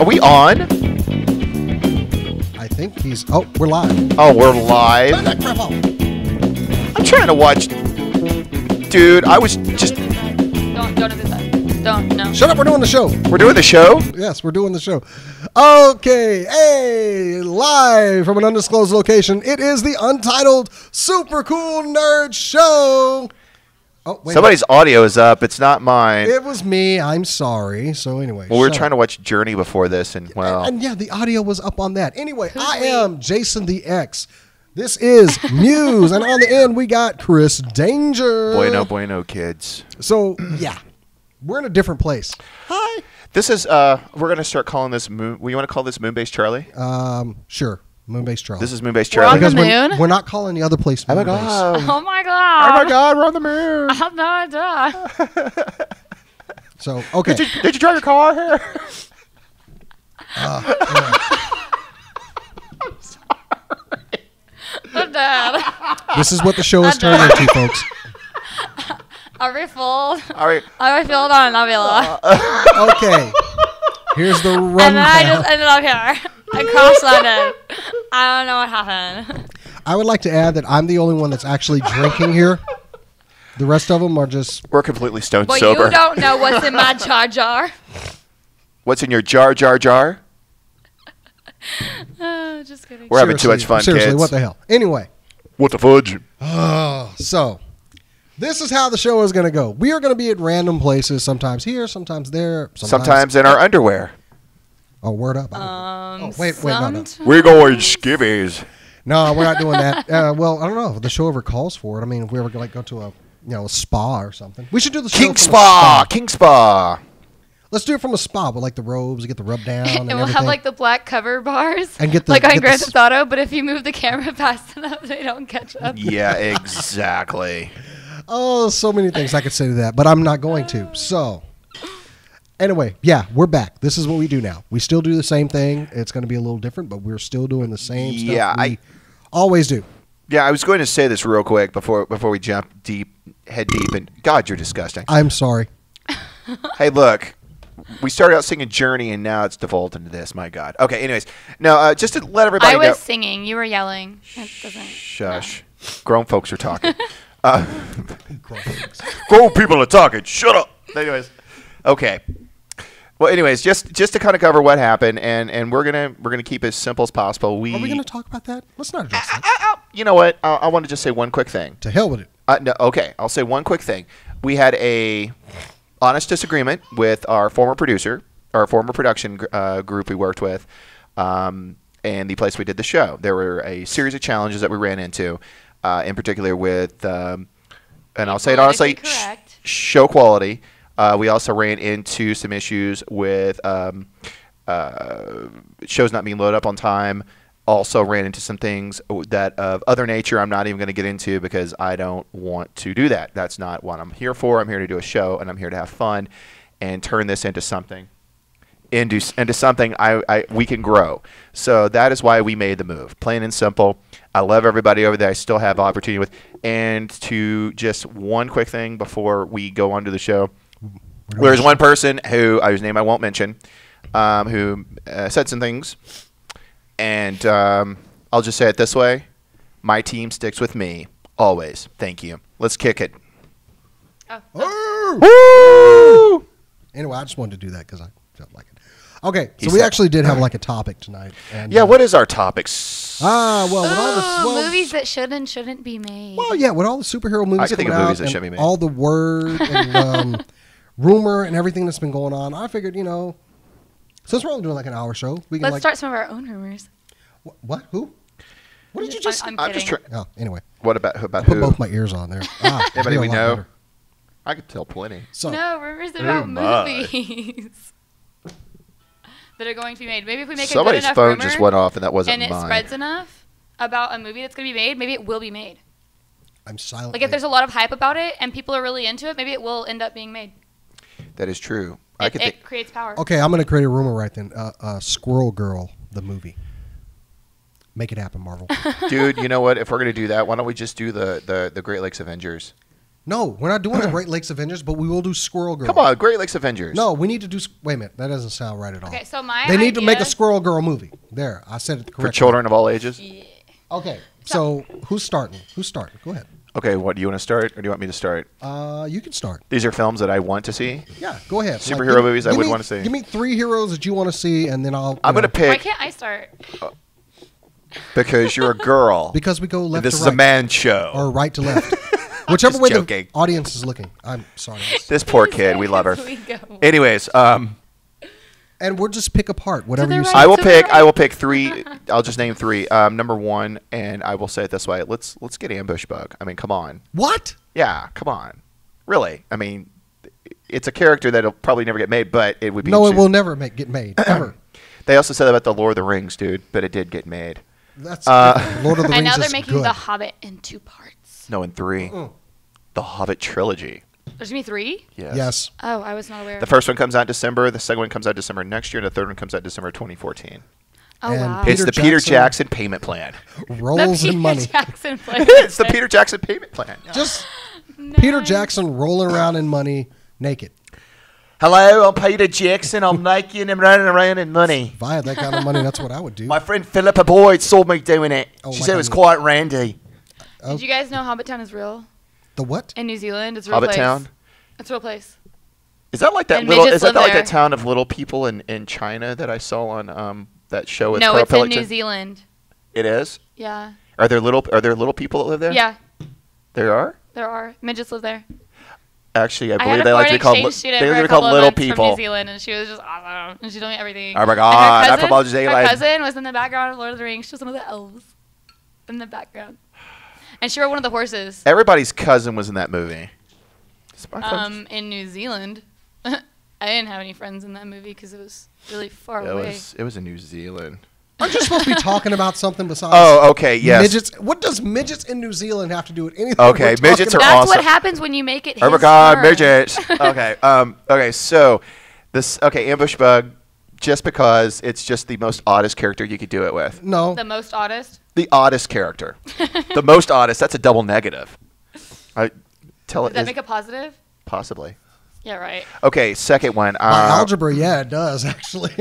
Are we on? I think he's... Oh, we're live. Oh, we're live. Turn that crap off. I'm trying to watch. Dude, I was just... Don't do that. Don't, no. Shut up, we're doing the show. We're doing the show? Yes, we're doing the show. Okay, hey, live from an undisclosed location. It is the Untitled Super Cool Nerd Show. Oh, wait. Somebody's audio is up. It's not mine. It was me. I'm sorry. So anyway. Well, we were trying to watch Journey before this, and well... And yeah, the audio was up on that. Anyway, I am Jason the X. This is Muse, and on the end we got Chris Danger. Bueno, kids. So, yeah, we're in a different place. Hi. This is, we're going to start calling this Moon... You want to call this Moonbase Charlie? Sure. Moonbase Charlie. This is Moonbase We're on Charlie. the moon? We're not calling the other place Moonbase. Oh my god. Oh my god, we're on the moon. I have no idea. So, okay. Did you drive your car here? Anyway. I'm dead. This is what the show has turned into, folks. Are we full? All right. Are we filled on Nabila? Okay. Here's the rundown. And then I just ended up here. I cross-landed. I don't know what happened. I would like to add that I'm the only one that's actually drinking here. The rest of them are just... We're completely stone But sober. you don't know what's in my jar jar. What's in your jar? Just kidding. We're having too much fun, seriously, kids. what the hell? Anyway. What the fudge? So, this is how the show is going to go. We are going to be at random places, sometimes here, sometimes there. Sometimes in our underwear. Oh, word up. Wait, no. We're going skivvies. No, we're not doing that. Well, I don't know if the show ever calls for it. I mean, if we ever like go to a spa or something. We should do the show King from Spa. a spa. King Spa. Let's do it from a spa with like the robes, you get the rub down and And we'll everything. have like the black cover bars. And get the- like on get the Grand Theft Auto, but if you move the camera fast enough, they don't catch up. Yeah, exactly. Oh, so many things I could say to that, but I'm not going to. So, anyway, yeah, we're back. This is what we do now. We still do the same thing. It's going to be a little different, but we're still doing the same stuff we always do. Yeah, I was going to say this real quick before we jump head deep, and God, you're disgusting. I'm sorry. Hey, look, we started out singing Journey, and now it's devolved into this. My God. Okay, anyways, no, just to let everybody know. I was singing. You were yelling. It doesn't. Shush. No. Grown folks are talking. Grown people are talking. Shut up. Anyways, okay. Well, anyways, just to kind of cover what happened, and we're gonna keep it as simple as possible. Are we going to talk about that? Let's not address that. You know what? I want to just say one quick thing. To hell with it. No, okay, I'll say one quick thing. We had a honest disagreement with our former producer, our former production group we worked with, and the place we did the show. There were a series of challenges that we ran into, in particular with, and I'll say it honestly, show quality. We also ran into some issues with shows not being loaded up on time. Also ran into some things that of other nature I'm not even going to get into because I don't want to do that. That's not what I'm here for. I'm here to do a show, and I'm here to have fun and turn this into something we can grow. So that is why we made the move. Plain and simple. I love everybody over there. I still have opportunity with. And to just one quick thing before we go on to the show. There's one person whose name I won't mention, who said some things. And I'll just say it this way. My team sticks with me always. Thank you. Let's kick it. Woo! Anyway, I just wanted to do that because I felt like it. Okay, so we actually did have like a topic tonight. And, yeah, what is our topics? With all the movies that should and shouldn't be made. Well, yeah, with all the superhero movies I can think of movies that shouldn't be made. All the word and rumor and everything that's been going on, I figured, since we're only doing like an hour show, we can Let's start some of our own rumors. What? Who? What did you just? I'm just kidding. Oh, anyway. What about I who? put both my ears on there. Anybody we know? Better. I could tell plenty. So, no, rumors about movies that are going to be made. Maybe if we make Somebody's a good enough phone rumor just went off, and that wasn't and it mine. spreads enough about a movie that's going to be made, maybe it will be made. I'm silent. Like if there's a lot of hype about it and people are really into it, maybe it will end up being made. That is true. It creates power. Okay, I'm going to create a rumor right then. Squirrel Girl, the movie. Make it happen, Marvel. Dude, you know what? If we're going to do that, why don't we just do the Great Lakes Avengers? No, we're not doing the Great Lakes Avengers, but we will do Squirrel Girl. Come on, Great Lakes Avengers. No, we need to do. Wait a minute, that doesn't sound right at all. Okay, so my They need to make a idea- Squirrel Girl movie. There, I said it correctly. For children of all ages. Yeah. Okay, so who's starting? Go ahead. Okay, what do you want to start, or do you want me to start? You can start. These are films that I want to see. Yeah, go ahead. Superhero movies I would want to see. Give me 3 heroes that you want to see, and then I'm going to Why pick can't I start? because you're a girl. because we go and left this to is right a man show. or right to left, whichever way joking. the audience is looking. I'm sorry, This poor kid, we love her. We go. Anyways, and we'll just pick apart whatever they're you right. say. I will pick 3. I'll just name 3. Number 1, and I will say it this way: let's get Ambush Bug. I mean, come on. What? Yeah, come on. Really? I mean, it's a character that'll probably never get made, but it would be. No, it will never get made ever. They also said that about the Lord of the Rings, dude, but it did get made. That's Lord of the Rings. And now they're is making good. The Hobbit in 2 parts. No, in 3. The Hobbit trilogy. There's gonna be 3? Yes. Oh, I was not aware. The first one comes out December. The second one comes out December next year. And the third one comes out December 2014. Oh And wow. Peter It's the Peter Jackson Jackson payment plan. Rolls in money. Jackson plan. It's the Peter Jackson payment plan. Just Nice. Peter Jackson rolling around in money naked. Hello, I'm Peter Jackson. I'm naked and I'm running around in money. If I had that kind of money, that's what I would do. My friend Philippa Boyd saw me doing it. Oh, She like said it was on- quite randy. Did you guys know Hobbit Town is real? The what? In New Zealand, it's a real Hobbit place. Town? It's a real place. Is that like that And little? midgets Is that live like there. that town of little people in China that I saw on that show with No, Carl it's in Pilkington? New Zealand. It is. Yeah. Are there little people that live there? Yeah, There are. there are. Midgets live there. Actually, I I had believe a they like to foreign be called. exchange student They for like to a be called couple of little months from New people. Zealand, and she was just awesome. And she told me everything. Oh my And God, her I'm from New cousin, her Zealand. cousin was in the background of Lord of the Rings. She was one of the elves in the background. And she rode one of the horses Everybody's cousin was in that movie. It's my cousin. in New Zealand. I didn't have any friends in that movie because it was really far it away. was in New Zealand. Aren't you supposed to be talking about something besides Oh, okay, yes. midgets? What does midgets in New Zealand have to do with anything? Okay, we're talking midgets are about? That's awesome. what happens when you make it Oh my his God, turn. midgets. Okay. Okay. So Ambush Bug, just because it's just the most oddest character you could do it with. No. The most oddest. The oddest character. The most oddest. That's a double negative. Tell Does it that make a positive? possibly. Yeah, right. Okay. Second one. By algebra, yeah, it does actually.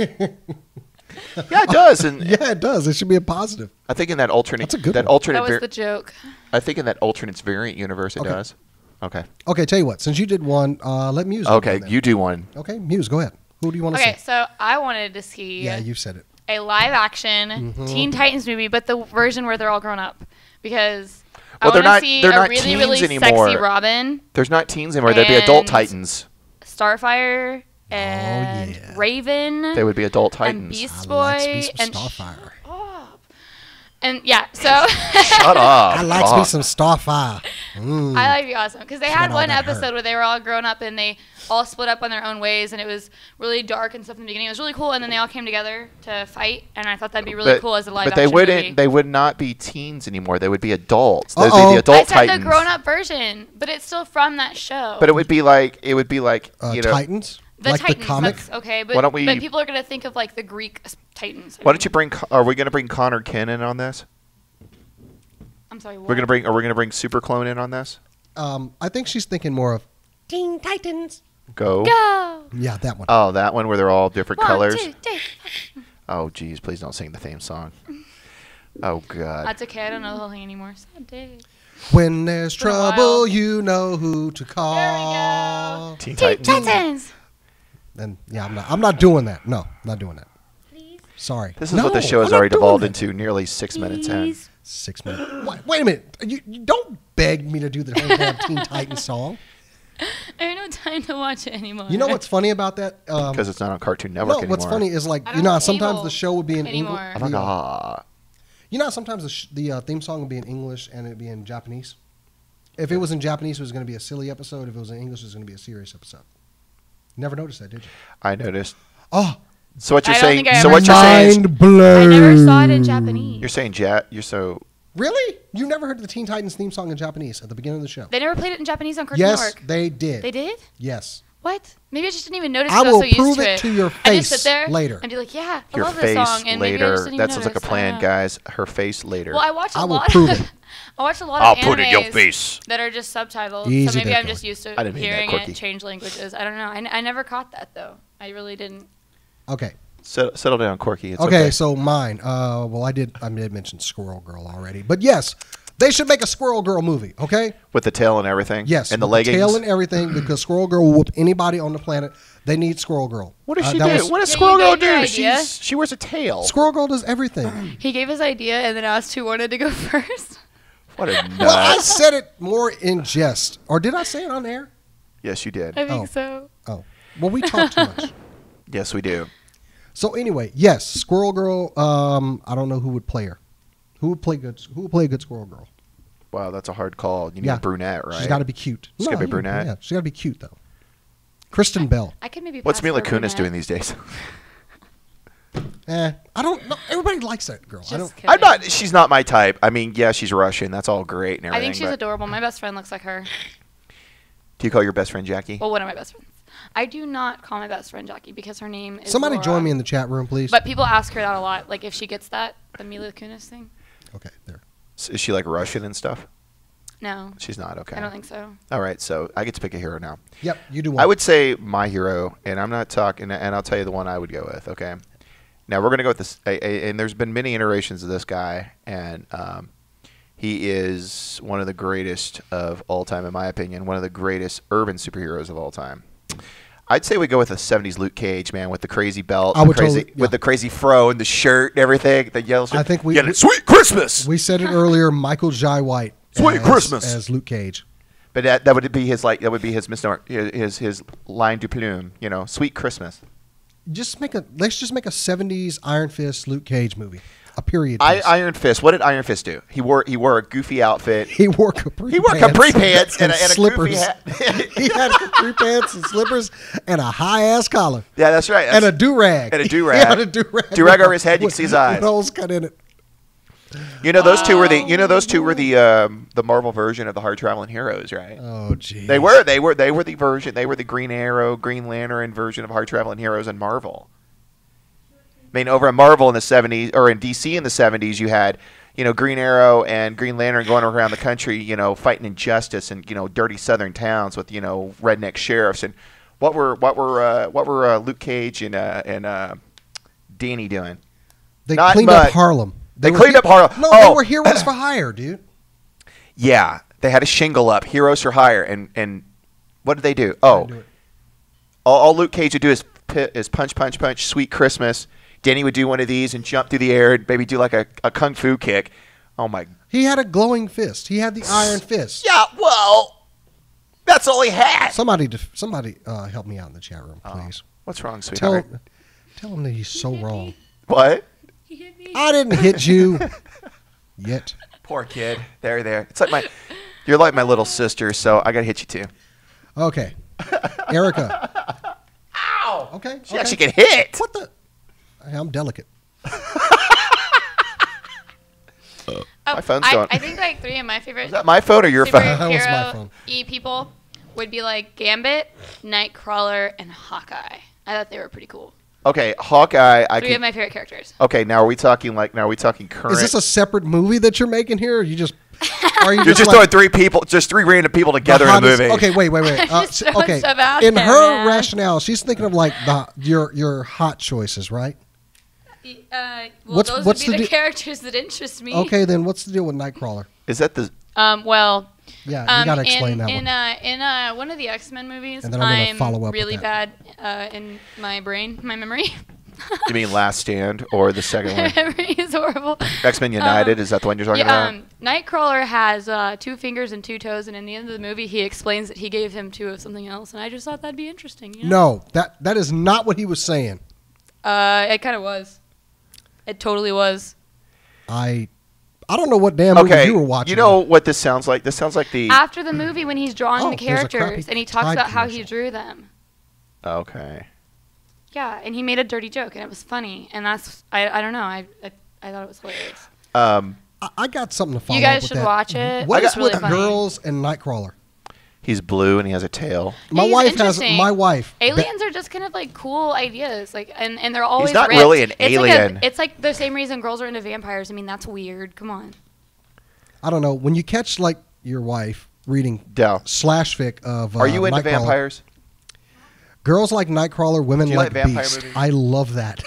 Yeah, it does. And yeah, it does. It should be a positive. I think in that alternate, That's a good that one. alternate, That was the joke. I think in that alternate variant universe, it Okay. does. Okay. Okay, tell you what. Since you did one, let Muse. do Okay. one then. You do one. Okay, Muse, go ahead. Who do you want to Okay, see? so I wanted to see Yeah, you said it. a live action Teen Titans movie, but the version where they're all grown up. Because Well, I they're want to not- see they're a not really, teens really anymore. sexy Robin, There's not teens anymore. They'd be adult And- Titans. Starfire, and yeah. Raven, They would be adult and Titans. Beast I Boy, likes me some and Starfire. and yeah, so Shut up. I likes me Fuck. some Starfire. Mm. I like to be awesome because they had all one that episode hurt. where they were all grown up and they all split up on their own ways, and it was really dark and stuff in the beginning. It was really cool, and then they all came together to fight, and I thought that'd be really cool as a live But action they wouldn't. movie. They would not be teens anymore. They would be adults. Those would Uh-oh. be the adult I said Titans. the grown-up version, but it's still from that show. But it would be like you know. Titans? the like Titans, the comic? that's okay, but, Why don't we- but people are gonna think of like the Greek Titans. Why don't you bring? Are we going to bring Connor Kinn in on this? I'm sorry. What? We're going to bring. Are we going to bring Super Clone in on this? I think she's thinking more of Teen Titans. Go. Go. Yeah, that one. Oh, that one where they're all different 1, colors. 2, 3. Oh, geez, please don't sing the theme song. Oh God. That's okay. I don't know the whole thing anymore. Sad day. When there's been a while. trouble, you know who to call. There we Teen Teen Titans. Titans. And yeah, I'm not doing that. No, I'm not doing that. Please. Sorry. This is No, what the show I'm has not already doing devolved that. into nearly 6 minutes in. Please. 6 minutes. Wait a minute. You don't beg me to do the whole damn Teen Titans song. I have no time to watch it anymore. You know what's funny about that? Because it's not on Cartoon Network No, anymore. what's funny is like I you don't know how have sometimes cable the show would be in English. anymore. Oh my God. You know how sometimes the theme song would be in English and it'd be in Japanese. If it was in Japanese, it was going to be a silly episode. If it was in English, it was going to be a serious episode. Never noticed that, did you? I noticed. Oh, So what you're I don't saying? think I So ever what you're saw saying? Is, mind blown. I never saw it in Japanese. you're saying You're so. Really? You never heard the Teen Titans theme song in Japanese at the beginning of the show? They never played it in Japanese on Cartoon Yes, Network. they did. They did? Yes. What? Maybe I just didn't even notice. I because I will was so prove used to it it to your I just face sit there later. and be like, "Yeah, I Your love face this song." And maybe I just later. didn't That even sounds like a notice. plan, I don't know. guys. Her face later. Well, I watch a I will lot. prove it. I watch a lot I'll of put it in your animes face. that are just subtitled. Easy So maybe there, I'm Kelly. just used I to didn't mean that, hearing Corky. it change languages. I don't know. I never caught that though. I really didn't. Okay. Settle down, Corky. It's Okay, so mine. Well, I did mention Squirrel Girl already, but yes, they should make a Squirrel Girl movie. Okay. With the tail and everything. Yes, And the with leggings. tail and everything, because Squirrel Girl will whoop anybody on the planet. They need Squirrel Girl. What does she that do? was- What does Yeah, Squirrel you Girl gave your do? idea. She wears a tail. Squirrel Girl does everything. He gave his idea and then asked who wanted to go first. What a nut. Well, I said it more in jest, or did I say it on air? Yes, you did. I think Oh. so. Oh, well, we talk too much. Yes, we do. So anyway, yes, Squirrel Girl. I don't know who would play her. Who would play a good Squirrel Girl? Wow, that's a hard call. You need Yeah. a brunette, right? She's got to be cute. She's gotta be brunette? Yeah, she's got to be cute though. Kristen Bell. I could maybe. What's pass Mila for Kunis brunette. doing these days? I don't know. Everybody likes that girl. I don't. Just kidding. I'm not. She's not my type. I mean, yeah, she's Russian. That's all great and I everything. think she's but adorable. My best friend looks like her. do you call your best friend Jackie? Well, one of my best friends. I do not call my best friend Jackie because her name is. Somebody Laura. join me in the chat room, please. But people ask her that a lot. Like if she gets that, the Mila Kunis thing. Okay, there. Is she like Russian and stuff? No, She's not. Okay. I don't think so. All right, so I get to pick a hero now. Yep, you do one. I would say my hero, and I'm not talking, and I'll tell you the one I would go with. Okay. Now we're gonna go with this, and there's been many iterations of this guy, and he is one of the greatest of all time, in my opinion. One of the greatest urban superheroes of all time. I'd say we go with a '70s Luke Cage, man, with the crazy belt, I would totally- yeah. with the crazy fro and the shirt and everything, the yellow shirt. I think we- Get it, Sweet Christmas. We said it earlier. Michael Jai White. Sweet Christmas. as Luke Cage. But that would be his misnomer, his line du plume, Sweet Christmas. Let's just make a '70s Iron Fist Luke Cage movie. A period. piece. Iron Fist. What did Iron Fist do? He wore a goofy outfit. He wore capri pants and a slippers. goofy hat. He had capri pants and slippers and a high ass collar Yeah, that's right. and a do rag. And a do-rag. He had a do rag. Do-rag over his head, you can see his eyes. With holes cut in it. Those two were the Marvel version of the hard traveling heroes, right? Oh, geez. They were the version. They were the Green Arrow, Green Lantern version of hard traveling heroes in Marvel. I mean, over at Marvel in the '70s, or in DC in the '70s, you had, Green Arrow and Green Lantern going around the country, fighting injustice in, dirty southern towns with, redneck sheriffs. And what were Luke Cage and Danny doing? They Not cleaned much. up Harlem. They cleaned up Harlem. No, Oh. they were heroes for hire, dude. Yeah, they had a shingle up, Heroes for Hire, and what did they do? Oh, Do it. all Luke Cage would do is punch, punch, punch, Sweet Christmas. Danny would do one of these and jump through the air and maybe do like a kung fu kick. Oh my! He had a glowing fist. He had the Iron Fist. Yeah, well, that's all he had. Somebody help me out in the chat room, please. What's wrong, Tell sweetheart? him that he's so wrong. What? He hit me. I didn't hit you yet. Poor kid. There. It's like you're like my little sister, so I gotta hit you too. Okay, Erica. Ow! Okay. She actually can hit. What the? I'm delicate. Oh, My phone's going. I think like three of my favorite Is that my phone or your phone? That was my superhero phone. people would be like Gambit, Nightcrawler, and Hawkeye. I thought they were pretty cool. Okay, Hawkeye. Three of my favorite characters. Okay, now are we talking current? Is this a separate movie that you're making here? Or are you just? Are you You're just like three random people the together in a hottest- movie. Okay, wait. Just throwing Okay, stuff out in there, her man. rationale, she's thinking of like your hot choices, right? Well, What's- those what's would be the the de- characters that interest me. Okay, then what's the deal with Nightcrawler? Is that the? Well, Yeah, you gotta explain in, that in, one. In one of the X-Men movies, And then I'm gonna I'm follow up with really that. bad in my brain, my memory. You mean Last Stand or the second My one? memory is horrible. X-Men United. Is that the one you're talking about? Nightcrawler has 2 fingers and 2 toes, and in the end of the movie, he explains that he gave him 2 of something else, and I just thought that'd be interesting. You know? No, that is not what he was saying. It kind of was. It totally was. I don't know what damn movie Okay, you were watching. you know what this sounds like? This sounds like the. After the movie, when he's drawing Oh, the there's a crappy characters, and he talks Tide about how he commercial. drew them. Okay. Yeah, and he made a dirty joke, and it was funny, and that's I don't know, I thought it was hilarious. I got something to follow You guys up with should that. watch it. What It's is really with funny. girls and Nightcrawler? He's blue and he has a tail. My He's wife interesting. has. Aliens are just kind of like cool ideas, like, and they're always. not ripped. really an It's alien. it's like the same reason girls are into vampires. I mean, that's weird. Come on. I don't know. When you catch like your wife reading Dell. slash fic of Are you into Nightcrawler, vampires? Girls like Nightcrawler, women Do you like like vampire Beast. movies? I love that.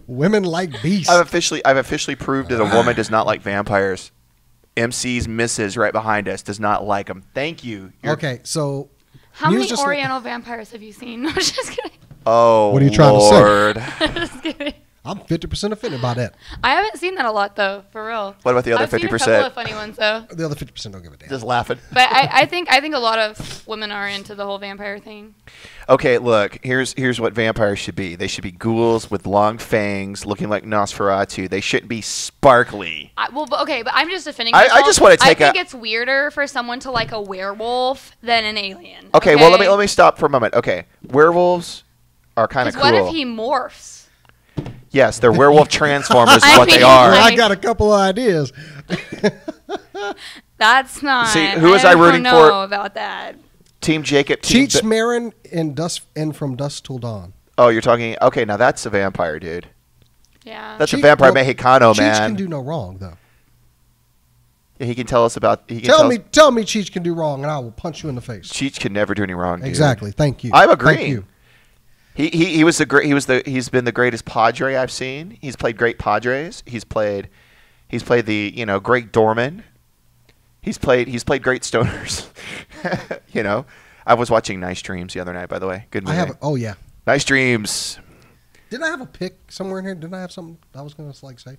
Women like Beast. I've officially proved that a woman does not like vampires. MC's Mrs. right behind us does not like them. Thank you. Okay, so How Muse many just- Oriental vampires have you seen? No, I'm just kidding. Oh, What are you trying to say? Lord. Just kidding. I'm 50% offended by that. I haven't seen that a lot though, for real. What about the other I've seen a 50%? couple of funny ones though. The other 50% don't give a damn. Just laughing. But I think a lot of women are into the whole vampire thing. Okay, look. Here's what vampires should be. They should be ghouls with long fangs, looking like Nosferatu. They shouldn't be sparkly. But I'm just defending I myself. just wanna take I think it's weirder for someone to like a werewolf than an alien. Okay, well let me stop for a moment. Okay, werewolves are kind of cool. What if he morphs? Yes, they're werewolf transformers is I what they mean, are. like- I got a couple of ideas. That's not. See, who was I rooting don't know for? about that. Team Jacob. Team Cheech Marin and From Dusk Till Dawn. Oh, you're talking. Okay, now that's a vampire, dude. Yeah. That's a Cheech- vampire well, Mexicano, Cheech man. can do no wrong, though. Yeah, he can tell us about. He can Tell us- me Cheech can do wrong, and I will punch you in the face. Cheech can never do any wrong, dude. Exactly. Thank you. I'm agreeing. Thank you. He's been the greatest Padre I've seen. He's played great Padres. He's played the great doorman. He's played great stoners. I was watching Nice Dreams the other night, by the way. Good movie. Oh yeah. Nice Dreams. Didn't I have a pick somewhere in here? Didn't I have something I was gonna say?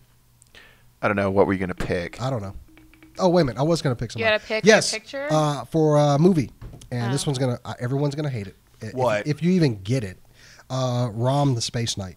I don't know, what were you gonna pick? I don't know. Oh wait a minute, I was gonna pick something. You gotta pick yes, a picture? for a movie, and Oh. this one's gonna everyone's gonna hate it. What? If you even get it? Rom the Space Knight.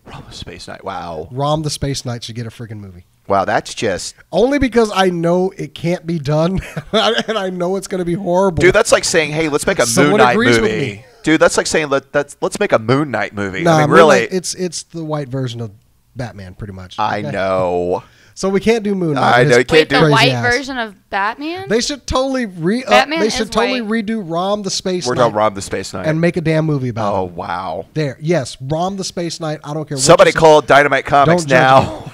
Rom the Space Knight. Wow. Rom the Space Knight should get a freaking movie. Wow, that's just Only because I know it can't be done, and I know it's going to be horrible. dude. That's like saying, "Hey, let's make a Moon Someone Knight agrees with movie." me. Dude, that's like saying, "Let's make a Moon Knight movie." Nah, I mean, Moon really, Knight, it's the white version of Batman, pretty much. I Okay? know. So we can't do Moon I Knight. know, you It's can't Wait, do the crazy white ass. version of Batman? They should totally Batman They is should totally white. redo Rom the Space We're Knight talking Rom the Space Knight. and make a damn movie about Oh it. wow! There, yes, Rom the Space Knight. I don't care. What Somebody you say. called Dynamite Comics Don't judge now.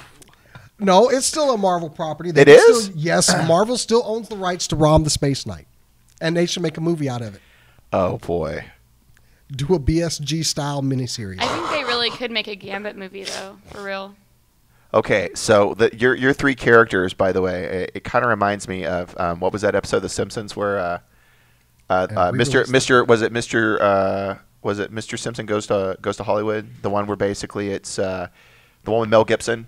No, it's still a Marvel property. It is? Yes, Marvel still owns the rights to Rom the Space Knight, and they should make a movie out of it. Oh boy! Do a BSG style miniseries. I think they really could make a Gambit movie though, for real. Okay, so your three characters, by the way, it kind of reminds me of what was that episode of The Simpsons where Mr. Simpson goes to Hollywood? The one where basically it's the one with Mel Gibson,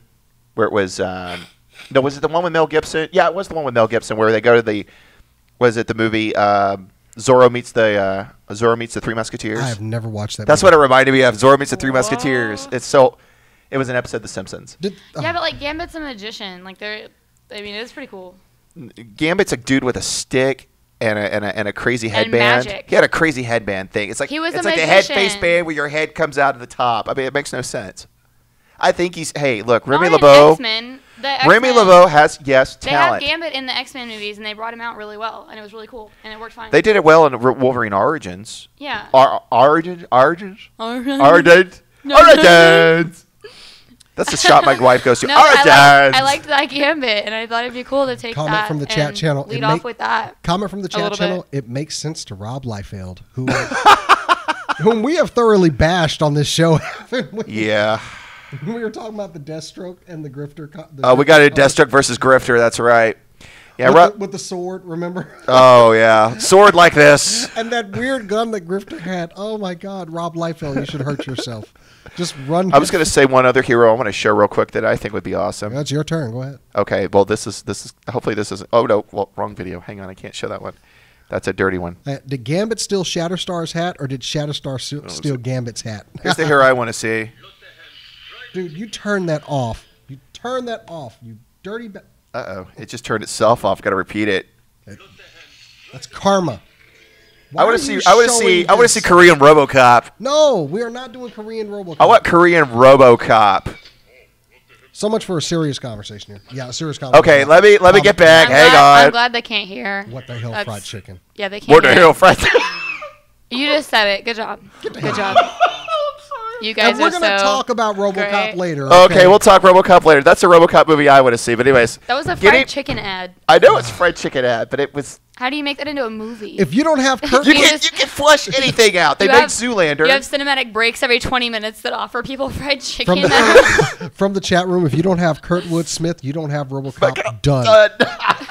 where it was no, was it the one with Mel Gibson? Yeah, it was the one with Mel Gibson where they go to the movie Zorro meets the Three Musketeers. I have never watched that. That's movie. what it reminded me of. Zorro meets the Three Musketeers. It was an episode of The Simpsons. Yeah, but like Gambit's a magician. Like it's pretty cool. Gambit's a dude with a stick and a crazy headband. magic. He had a crazy headband thing. It's like He was it's a like the head magician. face band where your head comes out of the top. I mean, it makes no sense. I think he's. Hey, look, Remy Not in LeBeau. X-Men. Remy LeBeau has They have talent. Gambit in the X-Men movies, and they brought him out really well, and it was really cool, and it worked fine. They did it well in Wolverine Origins. Yeah. Origins. Origins. No. Origins. That's the shot my wife goes to. No, Origins. I liked that Gambit, and I thought it'd be cool to take Comment that from the chat and channel. lead off with that. Comment from the chat little channel. It makes sense to Rob Liefeld, whom we have thoroughly bashed on this show, haven't we? Yeah. We were talking about the Deathstroke and the Grifter. Oh, we got a Deathstroke versus Grifter. That's right. Yeah. with the sword, remember? Oh yeah, sword like this. And that weird gun that Grifter had. Oh my God, Rob Liefeld, you should hurt yourself. Just run. I was going to say one other hero I want to show real quick that I think would be awesome. That's your turn. Go ahead. Okay, well this is hopefully this isn't. Oh no, well wrong video. Hang on, I can't show that one. That's a dirty one. Did Gambit steal Shatterstar's hat, or did Shatterstar steal Gambit's hat? Here's the hero I want to see. Dude, you turn that off. You turn that off. You dirty. It just turned itself off. Got to repeat it. That's karma. I want to see Korean RoboCop. No, we are not doing Korean RoboCop. I want Korean RoboCop. So much for a serious conversation here. Yeah, a serious conversation. Okay, let me get back. Hang I'm on. glad they can't hear. What the hell, fried chicken? Yeah, they can't What the hear. hell, Fred? You just said it. Good job. Good job. You guys and we're are gonna so talk about RoboCop great. later. Okay, we'll talk RoboCop later. That's a RoboCop movie I want to see. But anyways, That was a fried chicken ad. I know it's fried chicken ad, but it was. How do you make that into a movie? If you don't have You curtain, can flush anything out. They You made have- Zoolander. You have cinematic breaks every 20 minutes that offer people fried chicken. from the chat room, if you don't have Kurtwood Smith, you don't have RoboCop. Done. Done.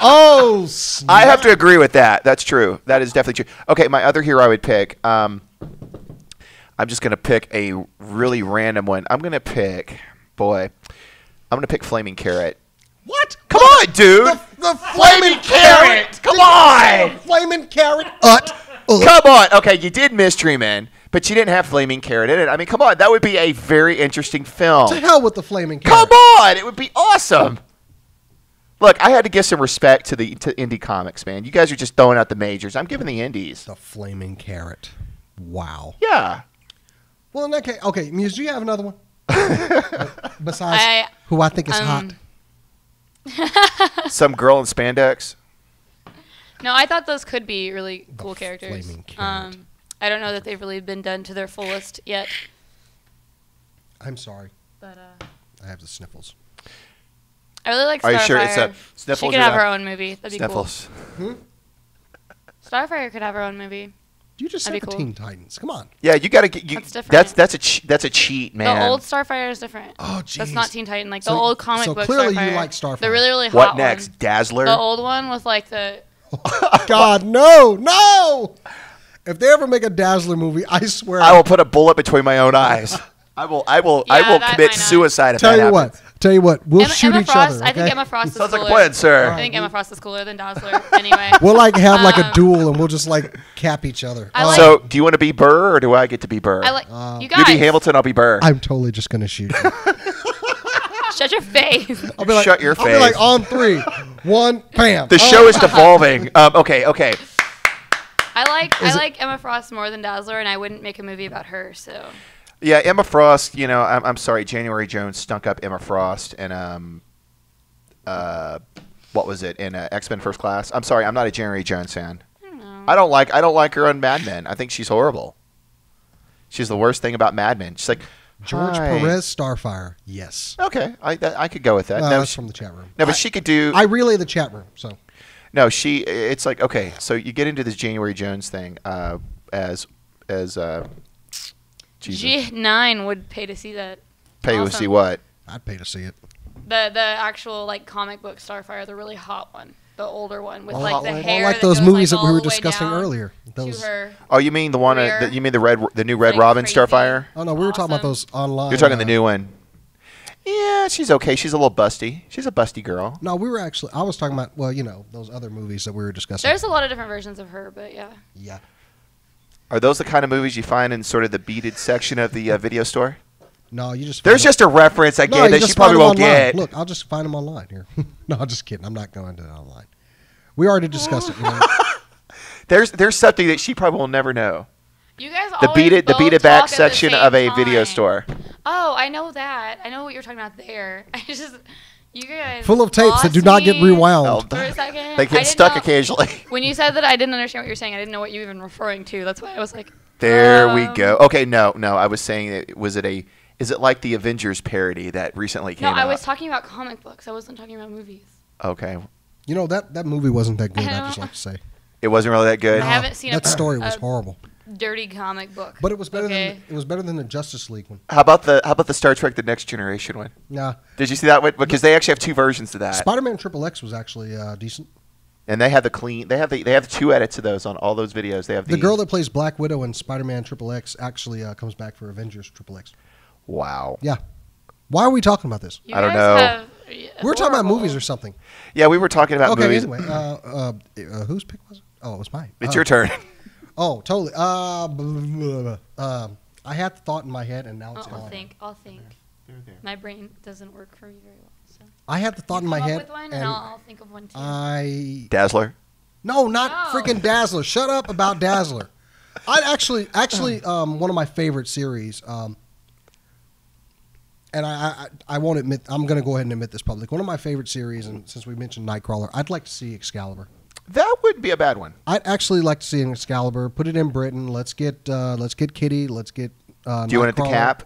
Oh, snap. I have to agree with that. That's true. That is definitely true. Okay, my other hero I would pick. I'm just gonna pick a really random one. I'm gonna pick Flaming Carrot. What? Come on, dude. The Flaming Carrot. Come on. Flaming Carrot. Come on. Okay, you did Mystery Men, but you didn't have Flaming Carrot in it. I mean, come on. That would be a very interesting film. To hell with the Flaming Carrot. Come on. It would be awesome. Look, I had to give some respect to indie comics, man. You guys are just throwing out the majors. I'm giving the indies. The Flaming Carrot. Wow. Yeah. Well, in that case, okay, Muse, do you have another one? Besides who I think is hot. Some girl in spandex. No, I thought those could be really cool characters. Flaming Carrot. I don't know that they've really been done to their fullest yet. I'm sorry. But I have the sniffles. I really like Starfire. Are you sure it's a sniffles? She could have her own movie. That'd be Sniffles. Hmm? cool. Starfire could have her own movie. You just said That'd the be cool. Teen Titans. Come on. Yeah, you got to get. That's different. That's a cheat, man. The old Starfire is different. Oh, That's jeez. not Teen Titan. Like So- the old comic so book clearly you Starfire. like Starfire. The really, really hot What next? one. Dazzler. The old one with like the... God, no. If they ever make a Dazzler movie, I swear. I will put a bullet between my own eyes. I will Yeah, that commit might not. suicide if Tell that you happens. what. We'll shoot Emma each Frost, other. I think okay? Emma Frost is Sounds like a cooler. plan, sir. I think Emma Frost is cooler than Dazzler. Anyway. We'll have like a duel, and we'll just like cap each other. I like- So, do you want to be Burr or do I get to be Burr? I like you You guys. be Hamilton, I'll be Burr. I'm totally just gonna shoot you. Shut your face. I'll be like, Shut your I'll be like face. on 3, 1, bam. The show is devolving. Okay. I like Emma Frost more than Dazzler, and I wouldn't make a movie about her. So Yeah, Emma Frost. You know, I'm sorry. January Jones stunk up Emma Frost, and what was it in X-Men First Class? I'm sorry, I'm not a January Jones fan. I don't know. I don't like her on Mad Men. I think she's horrible. She's the worst thing about Mad Men. She's like George "Hi." Perez, Starfire. Yes. Okay, I could go with that. That's from the chat room. No, but she could do. I relay the chat room. So No, it's like, okay, so you get into this January Jones thing as Jesus. G9 would pay to see that. Pay to Awesome. see what? I'd pay to see it. The actual like comic book Starfire, the really hot one, the older one with Oh, like hot the one. hair. like that those goes, movies like, that we all were the way discussing down earlier. to Those. her Oh, you mean the one? career. You mean the new Red Like Robin crazy. Starfire? Oh no, we were talking about Awesome. those online. You're talking the new one. Yeah, she's okay. She's a little busty. She's a busty girl. No, we were actually. I was talking about. Well, those other movies that we were discussing. There's a lot of different versions of her, but yeah. Yeah. Are those the kind of movies you find in sort of the beaded section of the video store? No, you just. There's find just a reference I No, gave you that just she probably find them won't online. get. Look, I'll just find them online here. No, I'm just kidding. I'm not going to it online. We already discussed it. There's something that she probably will never know. You guys The always beaded both back talk at the section same of a video time. store. Oh, I know that. I know what you're talking about there. You guys Full of tapes that do lost not get me rewound. For a second. They I get didn't stuck know- occasionally. When you said that, I didn't understand what you're saying. I didn't know what you were even referring to. That's why I was like. There we go. Okay, no. I was saying, is it like the Avengers parody that recently came No, out? I was talking about comic books. I wasn't talking about movies. Okay. That movie wasn't that good. I just like to say. It wasn't really that good. I haven't seen that a story was a horrible. dirty comic book. But it was better Okay. than the Justice League one. How about the Star Trek: The Next Generation one? Nah. Did you see that one? Because they actually have two versions of that, Spider-Man Triple X was actually decent. and they have they have two edits of those on all those videos. They have The girl that plays Black Widow in Spider-Man Triple X actually comes back for Avengers Triple X. Wow. Yeah. Why are we talking about this? You I don't guys know. have We're talking about horrible- movies or something. Yeah, we were talking about Okay, movies. anyway. Whose pick was it? Oh, it was mine. It's your turn. Oh, totally. I had the thought in my head, and now it's I'll gone. think. My brain doesn't work for me very well. So. I had the thought in my Come up head, with one, and and I'll think of one too. Dazzler. No, not No. freaking Dazzler. Shut up about Dazzler. I actually, one of my favorite series. And I won't admit. I'm going to go ahead and admit this public. One of my favorite series, and since we mentioned Nightcrawler, I'd like to see Excalibur. That wouldn't be a bad one. I'd actually like to see an Excalibur. Put it in Britain. Let's get Kitty. Let's get. Do you want it to Nightcrawler. Cap?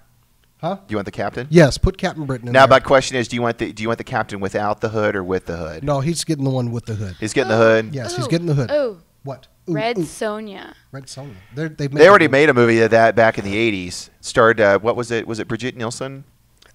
Huh? Do you want the captain? Yes, put Captain Britain in Now, there. my question is, do you want the captain without the hood or with the hood? No, he's getting the one with the hood. He's getting the hood. Yes, he's getting the hood. Oh, What? Ooh, Red ooh. Sonja. Red Sonja. They already made a movie of that back in the 80s. Starred, what was it? Was it Brigitte Nielsen?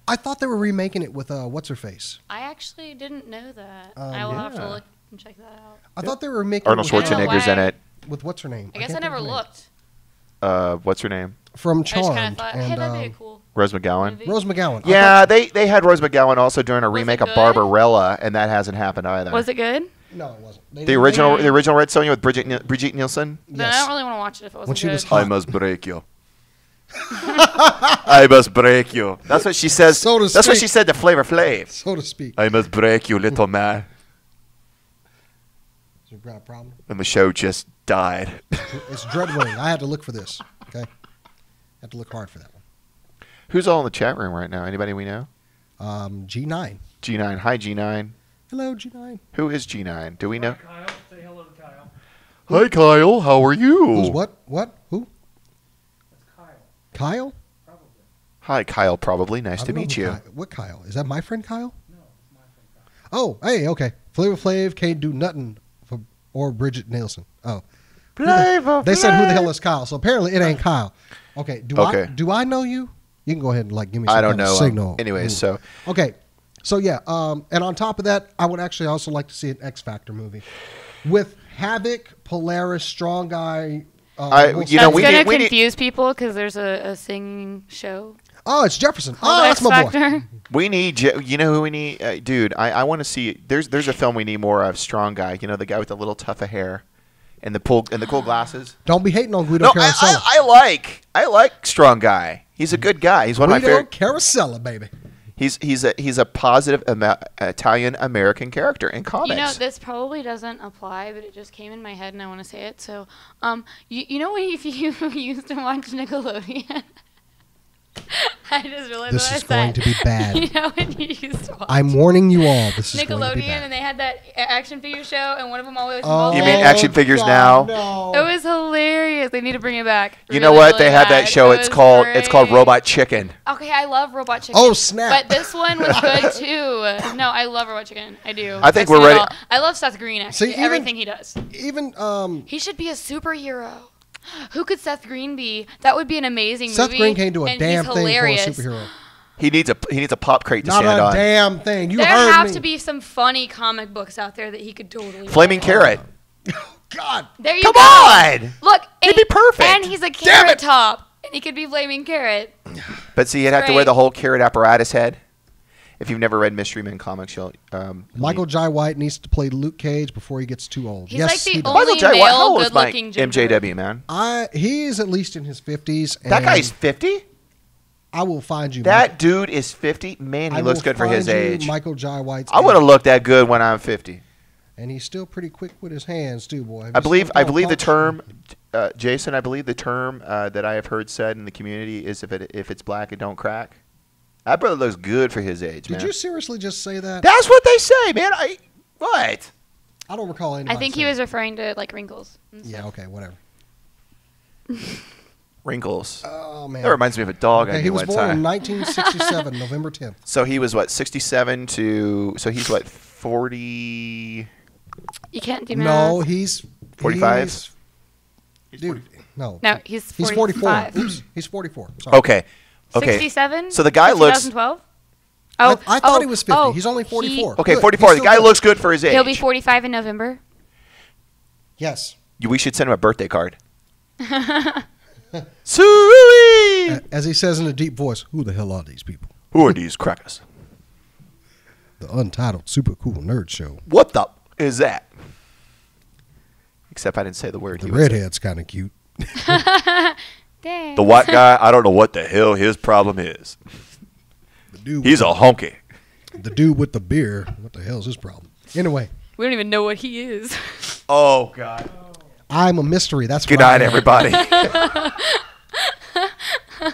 I thought they were remaking it with what's her face. I actually didn't know that. I will have to yeah. look and check that out. I thought they were making Arnold it with, Schwarzenegger's in it. with what's her name? I guess I can't think never of her name. looked. What's her name? From I just kind Charmed of thought, and hey, that'd be cool. Rose McGowan. movie. Rose McGowan. I Yeah, they had Rose McGowan also doing a Was it remake of good? Barbarella, and that hasn't happened either. Was it good? no, it wasn't. They the didn't- original Red Sonja with Brigitte Nielsen? Then I Yes. don't really want to watch it if it wasn't When she good. was hot. must break you. I must break you. That's what she says. So to That's what speak. she said to Flavor Flav. So to speak. I must break you, little man. Is there a problem? And the show just died. It's Dreadwing. I had to look for this. Okay, had to look hard for that one. Who's all in the chat room right now? Anybody we know? G9. G9. Hi, G9. Hello, G9. Who is G9? Do we know? Kyle, say hello to Kyle. Hi, Kyle. How are you? Who's what? What? Who? That's Kyle, Kyle? probably. Hi, Kyle. Probably. Nice I to don't know meet who you. What Kyle? Is that my friend Kyle? No, it's my friend Kyle. Oh, hey, okay. Flavor Flav can't do nothing for, or Bridget Nielsen. Oh. Flavor They said who the Flav. hell is Kyle, so apparently it ain't Kyle. Okay, do I know you? You can go ahead and like give me some I don't kind of know. signal. Anyways, Ooh. so Okay. So yeah, and on top of that, I would actually also like to see an X Factor movie with Havoc, Polaris, Strong Guy. You know, That's we gonna need- we need- confuse people because there's a singing show. Oh, it's Jefferson. called Oh, that's X my boy. Factor. We need, you know who we need? Dude, I want to see, there's a film we need more of, Strong Guy. You know, the guy with the little tuft of hair and the cool glasses. Don't be hating on Guido No, Carosella. I like Strong Guy. He's a good guy. He's one of my Guido favorite. Carosella, baby. He's a positive Italian American character in comics. You know, this probably doesn't apply, but it just came in my head and I want to say it. So, you know when if you used to watch Nickelodeon? I just realized This what is I going said. to be bad. You know when you used to watch I'm warning you all. This is going to be Nickelodeon bad. and they had that action figure show and one of them always Oh, involved You it. mean Action Figures God, Now? It was hilarious. They need to bring it back. You know Really, what? really They had that bad. show. It It's was called great. Robot Chicken. Okay, I love Robot Chicken. Oh, snap. But this one was good too. No, I love Robot Chicken. I do. I think I've we're seen it ready- all. I love Seth Green. Actually, See, even- everything he does. Even He should be a superhero. Who could Seth Green be? That would be an amazing Seth movie. Green can't do a and damn he's thing hilarious. for a superhero. He needs a pop crate to Not stand a on. damn thing. You There heard have me. to be some funny comic books out there that he could totally. Flaming play. Carrot. God. There you Come go. on. Look, He'd and, be perfect. And he's a Damn carrot it. top, and he could be Flaming Carrot. But see, you'd have to wear Great. the whole carrot apparatus head. If you've never read Mystery Men comics, you'll. Michael Jai White needs to play Luke Cage before he gets too old. He's yes, like the he does. only- Michael J. White, how male old is Mike good-looking ginger. MJW, man? He's at least in his 50s. That and guy's 50? I will find you. That dude is 50? Man, he I looks will good for his find you age. Michael Jai White's I would have age. looked that good when I'm 50. And he's still pretty quick with his hands, too, boy. Have I you believe seen I Paul believe the Phelps? term, Jason, I believe the term that I have heard said in the community is if it's black, it don't crack. That brother looks good for his age, man. Did you seriously just say that? That's what they say, man. What? I don't recall anybody I think he saying was referring to like wrinkles. and that. Yeah, stuff. okay, whatever. Wrinkles. Oh, man. That reminds me of a dog I Okay, knew he was one born in time. 1967, November 10th. So he was what, 67 to, so he's what, 40, You can't do No, math. he's 45? Dude, no. No, he's 45. He's 44. Oops, he's 44. Sorry. Okay. Okay. 67? So the guy looks, 2012? I thought he was 50. He's only 44. okay, Good. 44. He's The guy still good. looks good for his age. He'll be 45 in November. Yes. We should send him a birthday card. Suey! As he says in a deep voice, who the hell are these people? Who are these crackers? The Untitled Super Cool Nerd Show. What the is that? Except I didn't say the word. The he would say. redhead's kind of cute. Dang. The white guy, I don't know what the hell his problem is. The dude, He's a honky. the dude with the beer. What the hell's his problem? Anyway, We don't even know what he is. Oh, God. I'm a mystery. That's Good what I night, am. everybody.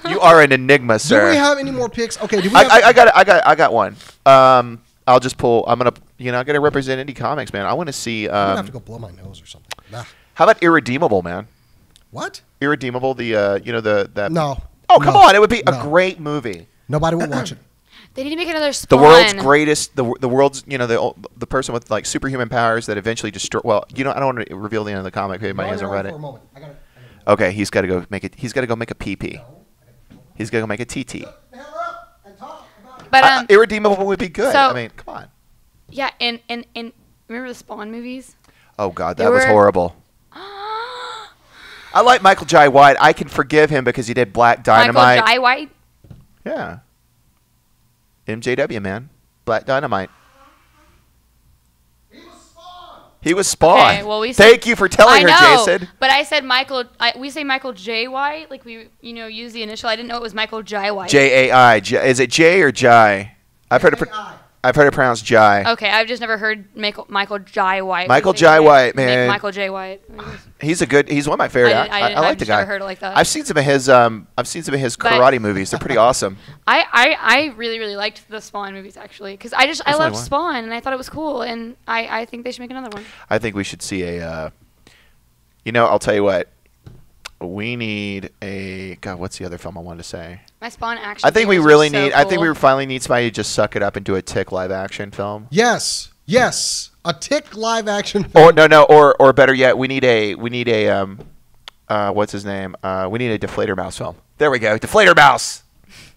You are an enigma, Do sir. we have any more picks? Okay, do we have, I got one. I'll just pull. I gotta represent indie comics, man. I want to see. I'm going to have to go blow my nose or something. Nah. How about Irredeemable, man? What? Irredeemable, the No. Oh, come No. on! It would be No. a great movie. Nobody will watch it. They need to make another The Spawn. world's greatest, the world's, the person with like superhuman powers that eventually destroy. Well, I don't want to reveal the end of the comic. If anybody hasn't read it. For a moment. I gotta Okay, he's got to go make it. He's got to go make a PP. He's got to go make a TT. But Irredeemable would be good. so- I mean, come on. yeah, and remember the Spawn movies? Oh God, They that was were- horrible. I like Michael Jai White. I can forgive him because he did Black Dynamite. Michael Jai White. Yeah. MJW, man. Black Dynamite. He was Spawn. Okay, well, we Thank you for telling her, know, Jason. but I said Michael. We say Michael J. White, like we use the initial. I didn't know it was Michael Jai White. J-A-I. Is it J or Jai? I've heard it pronounced Jai. Okay, I've just never heard Michael Jai White. Michael We say Jai make- White, make man. Michael J. White. He's one of my favorite. I like I've the just guy. never heard it like that. I've seen some of his. But- karate movies. They're pretty awesome. I really really liked the Spawn movies actually because I only loved one. Spawn and I thought it was cool and I think they should make another one. I think we should see a. I'll tell you what. We need a. God, what's the other film I wanted to say? My Spawn action. I think we figures are really so need. I think we cool. finally need somebody to just suck it up and do a Tick live action film. Yes. A Tick live action. Or no, or better yet, we need a what's his name? We need a Deflator Mouse film. There we go, Deflator Mouse.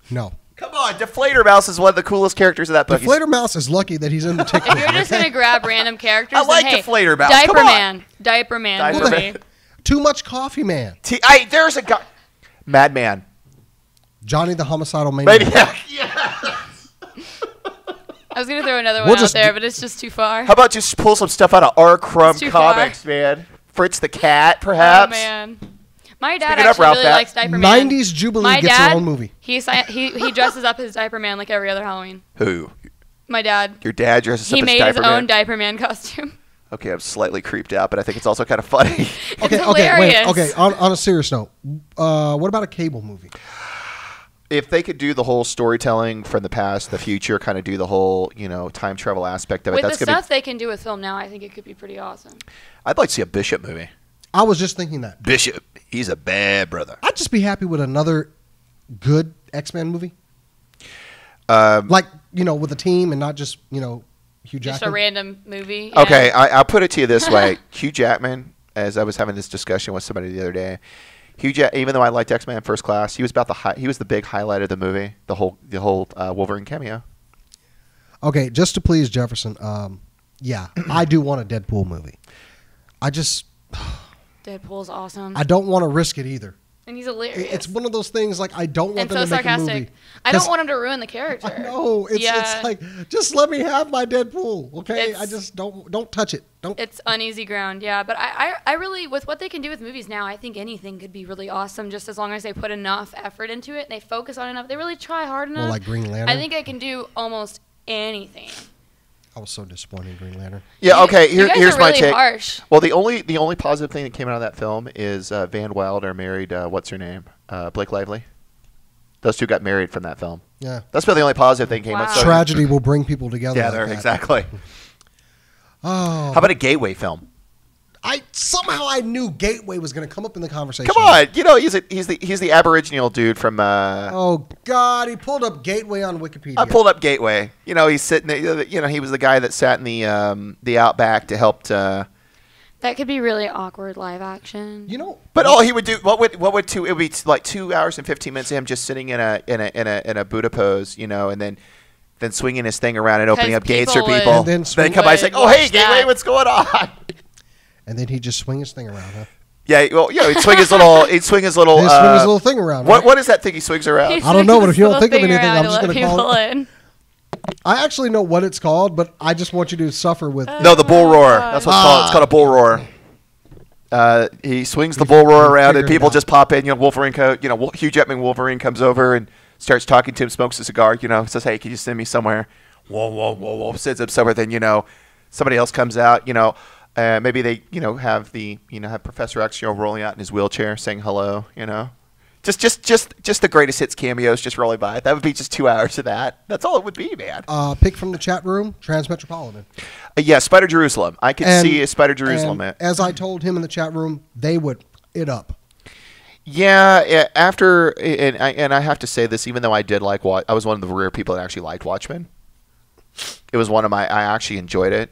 No. Come on, Deflator Mouse is one of the coolest characters of that book. Deflator Mouse is lucky that he's in the Tick. If you're just gonna grab random characters, I like then, hey, Deflator Mouse. Diaper Come on. Man, Diaper Man Diaper movie. Man. Too Much Coffee Man. There's a guy, Madman. Johnny the Homicidal Maniac. Yeah. I was gonna throw another one We'll out just there, do- but it's just too far. How about just pull some stuff out of R. Crumb It's too far. comics, man? Fritz the Cat, perhaps. Oh man, my dad Speaking of actually Ralph, really that- likes Diaper Man. 90s Jubilee My gets dad, her own movie. He dresses up as Diaper Man like every other Halloween. Who? My dad. Your dad dresses He up as made his Diaper own Man? Diaper Man costume. Okay, I'm slightly creeped out, but I think it's also kind of funny. Okay, hilarious. wait. Okay, on a serious note, what about a cable movie? If they could do the whole storytelling from the past, the future, kind of do the whole, time travel aspect of it, With the that's gonna stuff they can do with film now, I think it could be pretty awesome. be. I'd like to see a Bishop movie. I was just thinking that. Bishop, he's a bad brother. I'd just be happy with another good X-Men movie. Um, Like, with a team and not just, Hugh Jackman. Just a random movie. Yeah. Okay, I'll put it to you this way: Hugh Jackman. As I was having this discussion with somebody the other day, even though I liked X-Men First Class, he was the big highlight of the movie, the whole Wolverine cameo. Okay, just to please Jefferson, yeah, I do want a Deadpool movie. Deadpool's awesome. I don't want to risk it either. And he's hilarious. It's one of those things like I don't want and them so to make a movie. sarcastic. I don't 'Cause- want him to ruin the character. No, it's like just let me have my Deadpool, okay? It's- I just don't touch it. Don't. It's uneasy ground, yeah. But I really, with what they can do with movies now, I think anything could be really awesome just as long as they put enough effort into it and they focus on enough. They really try hard enough. Well, like Green Lantern. I think I can do almost anything. I was so disappointed in Green Lantern. Yeah. Okay. You guys Here's are my really take. harsh. Well, the only positive thing that came out of that film is Van Wilder married what's her name, Blake Lively. Those two got married from that film. Yeah. That's about the only positive thing came out. Wow. So, Tragedy will bring people together. yeah, like there that. exactly. Oh, How about a gateway film? I knew Gateway was going to come up in the conversation. Come on, he's the Aboriginal dude from. Oh God, he pulled up Gateway on Wikipedia. I pulled up Gateway. He's sitting. He was the guy that sat in the outback to help. That could be really awkward live action. But all he would do, what would it would be like 2 hours and 15 minutes of him just sitting in a Buddha pose, and then swinging his thing around and opening up gates for people would- people. And then swing- come by and say, "Oh, hey, watch Gateway, that. what's going on?" And then he just swing his thing around, huh? Yeah, well, he'd swing his little. He'd swing his little. He swing his little thing around. Right? What is that thing he swings around? He I don't know, swings but if you don't his think of little anything, finger I'm out just to gonna let call people it- in. I actually know what it's called, but I just want you to suffer with. No, the bull roar. That's what it's called. It's called a bull roar. He swings the bull roar around, and figured it people out. just pop in. Wolverine. Hugh Jackman Wolverine comes over and starts talking to him, smokes a cigar. Says, "Hey, can you send me somewhere?" Whoa, whoa, whoa, whoa. Sends him somewhere. Then somebody else comes out. Maybe they have Professor X rolling out in his wheelchair, saying hello. Just the greatest hits cameos just rolling by. That would be just 2 hours of that. That's all it would be, man. Pick from the chat room, Transmetropolitan. Yeah, Spider Jerusalem. I could see a Spider Jerusalem. And as I told him in the chat room, they would it up. Yeah, after and I have to say this, even though I did like I was one of the rare people that actually liked Watchmen. It was one of my. I actually enjoyed it.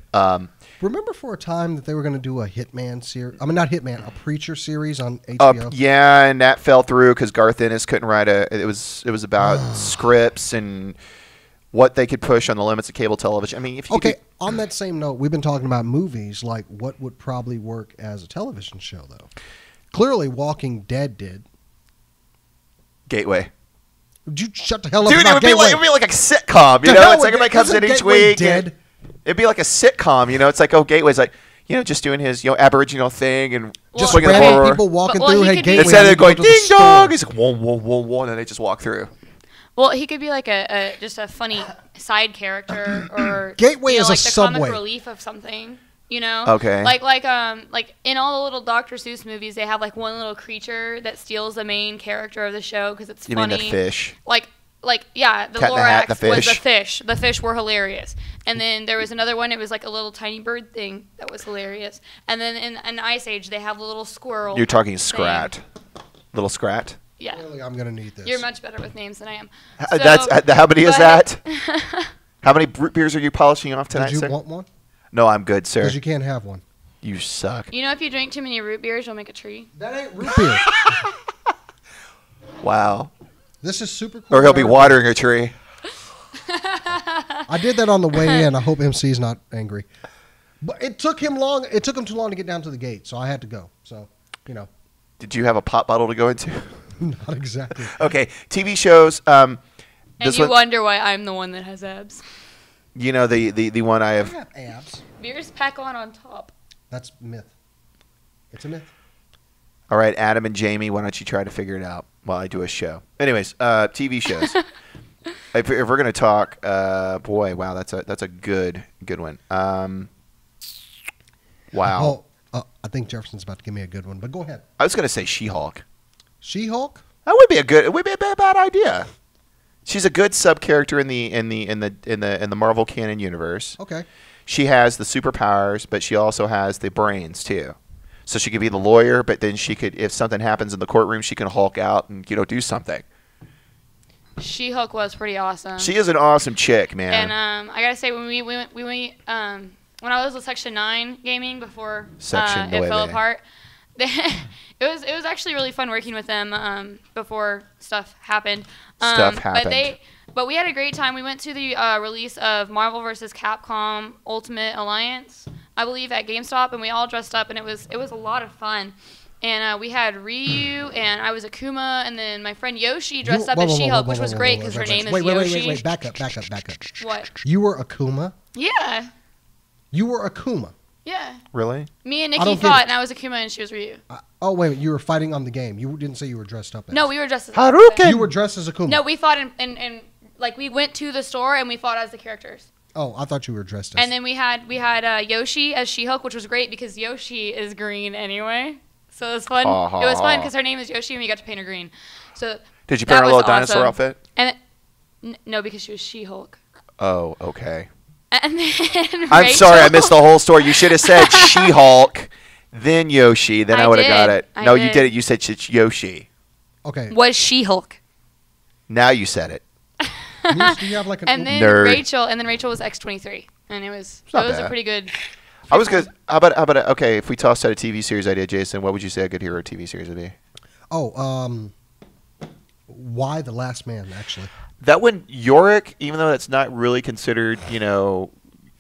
Remember for a time that they were going to do a Hitman series? I mean, not Hitman, a Preacher series on HBO. Yeah, and that fell through because Garth Ennis couldn't write It was about scripts and what they could push on the limits of cable television. I mean, if you on that same note, we've been talking about movies. Like, what would probably work as a television show, though? Clearly, Walking Dead did. Gateway. Would you shut the hell up Dude, about it would be like a sitcom. You know, it's like everybody comes in each week. It'd be like a sitcom. You know, it's like, Gateway's like, just doing his Aboriginal thing and just swinging the forward. People walking through. Hey, Gateway. Instead of going ding dong, he's like whoa whoa whoa whoa, and then they just walk through. Well, he could be like just a funny side character, or Gateway is like a the subway. comic relief of something. Okay. Like in all the little Dr. Seuss movies, they have like one little creature that steals the main character of the show because it's funny. You mean the fish? Yeah, the Cat in the Hat, Lorax the was the fish. fish. The fish were hilarious. And then there was another one. It was like a little tiny bird thing that was hilarious. And then in Ice Age, they have a little squirrel. You're talking thing. Scrat. Little Scrat? Yeah. Clearly, I'm going to need this. You're much better with names than I am. How many is that? How many root beers are you polishing off tonight, Did you sir? want one? No, I'm good, sir. Because you can't have one. You suck. If you drink too many root beers, you'll make a tree. That ain't root beer. Wow. This is super cool. Or he'll be watering a tree. I did that on the way in. I hope MC's not angry. But it took him long. It took him too long to get down to the gate, so I had to go. So, Did you have a pop bottle to go into? Not exactly. Okay, TV shows. And you wonder why I'm the one that has abs. The one I I have. have abs. Beers pack on top. That's myth. It's a myth. All right, Adam and Jamie, why don't you try to figure it out while I do a show? Anyways, TV shows. If we're gonna talk, boy, wow, that's a good one. Wow. Oh, I think Jefferson's about to give me a good one, but go ahead. I was gonna say She-Hulk. She-Hulk? That would be it would be a bad idea. She's a good sub character in the Marvel canon universe. Okay. She has the superpowers, but she also has the brains too. So she could be the lawyer, but then she could, if something happens in the courtroom, she can Hulk out and do something. She-Hulk was pretty awesome. She is an awesome chick, man. And I gotta say, when we went when I was with Section 9 gaming before it fell apart, it was actually really fun working with them before stuff happened. But we had a great time. We went to the release of Marvel vs. Capcom Ultimate Alliance, I believe, at GameStop, and we all dressed up, and it was a lot of fun. And we had Ryu, and I was Akuma, and then my friend Yoshi dressed up as She-Hulk, which was great because her name is Yoshi. Wait. Back up. What? You were Akuma? Yeah. You were Akuma? Yeah. Really? Me and Nikki fought, and I was Akuma, and she was Ryu. Wait. You were fighting on the game. You didn't say you were dressed up as. No, we were dressed as Hadouken! You were dressed as Akuma. No, we fought in like, we went to the store, and we fought as the characters. Oh, I thought you were dressed as. And then we had Yoshi as She-Hulk, which was great because Yoshi is green anyway. So it was fun. It was fun because her name is Yoshi, and we got to paint her green. So did you paint her a little dinosaur awesome. outfit? And no, because she was She-Hulk. Oh, okay. And then I'm sorry, I missed the whole story. You should have said She-Hulk, then Yoshi. Then I would have got it. No, you did it. You said Yoshi. Okay. Was She-Hulk. Now you said it. Do you have like an and then nerd. Rachel was X-23, and it was bad. a pretty good. I was good. How about okay? If we tossed out a TV series idea, Jason, what would you say a good hero TV series would be? Oh, why The Last Man? Actually, that one, Yorick, even though that's not really considered,